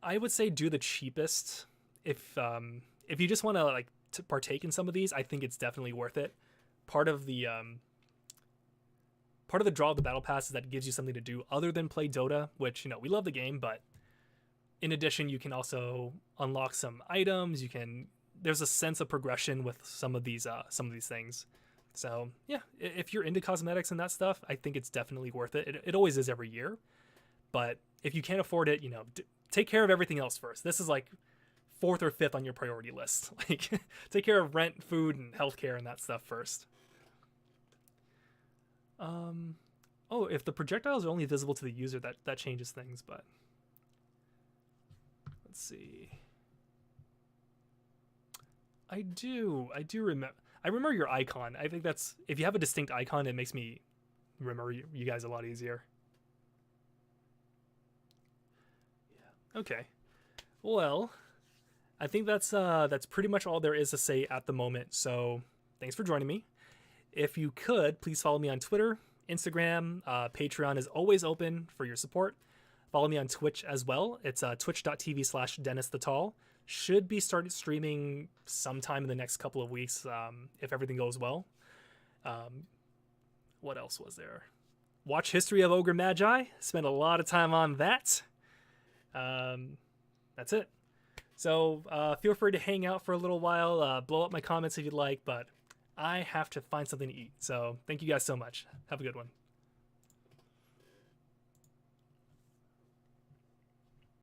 I would say do the cheapest. If you just want to to partake in some of these, I think it's definitely worth it. Part of the draw of the Battle Pass is that it gives you something to do other than play Dota, which, we love the game, but in addition, you can also unlock some items. There's a sense of progression with some of these things. So yeah, if you're into cosmetics and that stuff, I think it's definitely worth it. It always is every year, but if you can't afford it, take care of everything else first. This is like 4th or 5th on your priority list. Like, take care of rent, food, and healthcare and that stuff first. Oh, if the projectiles are only visible to the user, that changes things, but let's see. I do remember. I remember your icon. I think that's, if you have a distinct icon, it makes me remember you guys a lot easier. Yeah. Okay. Well, I think that's pretty much all there is to say at the moment. So thanks for joining me. If you could, please follow me on Twitter, Instagram. Patreon is always open for your support. Follow me on Twitch as well. It's twitch.tv/DennisTheTall. Should be started streaming sometime in the next couple of weeks, if everything goes well. What else was there? Watch History of Ogre Magi. Spent a lot of time on that. That's it. So feel free to hang out for a little while. Blow up my comments if you'd like, but I have to find something to eat. So thank you guys so much. Have a good one.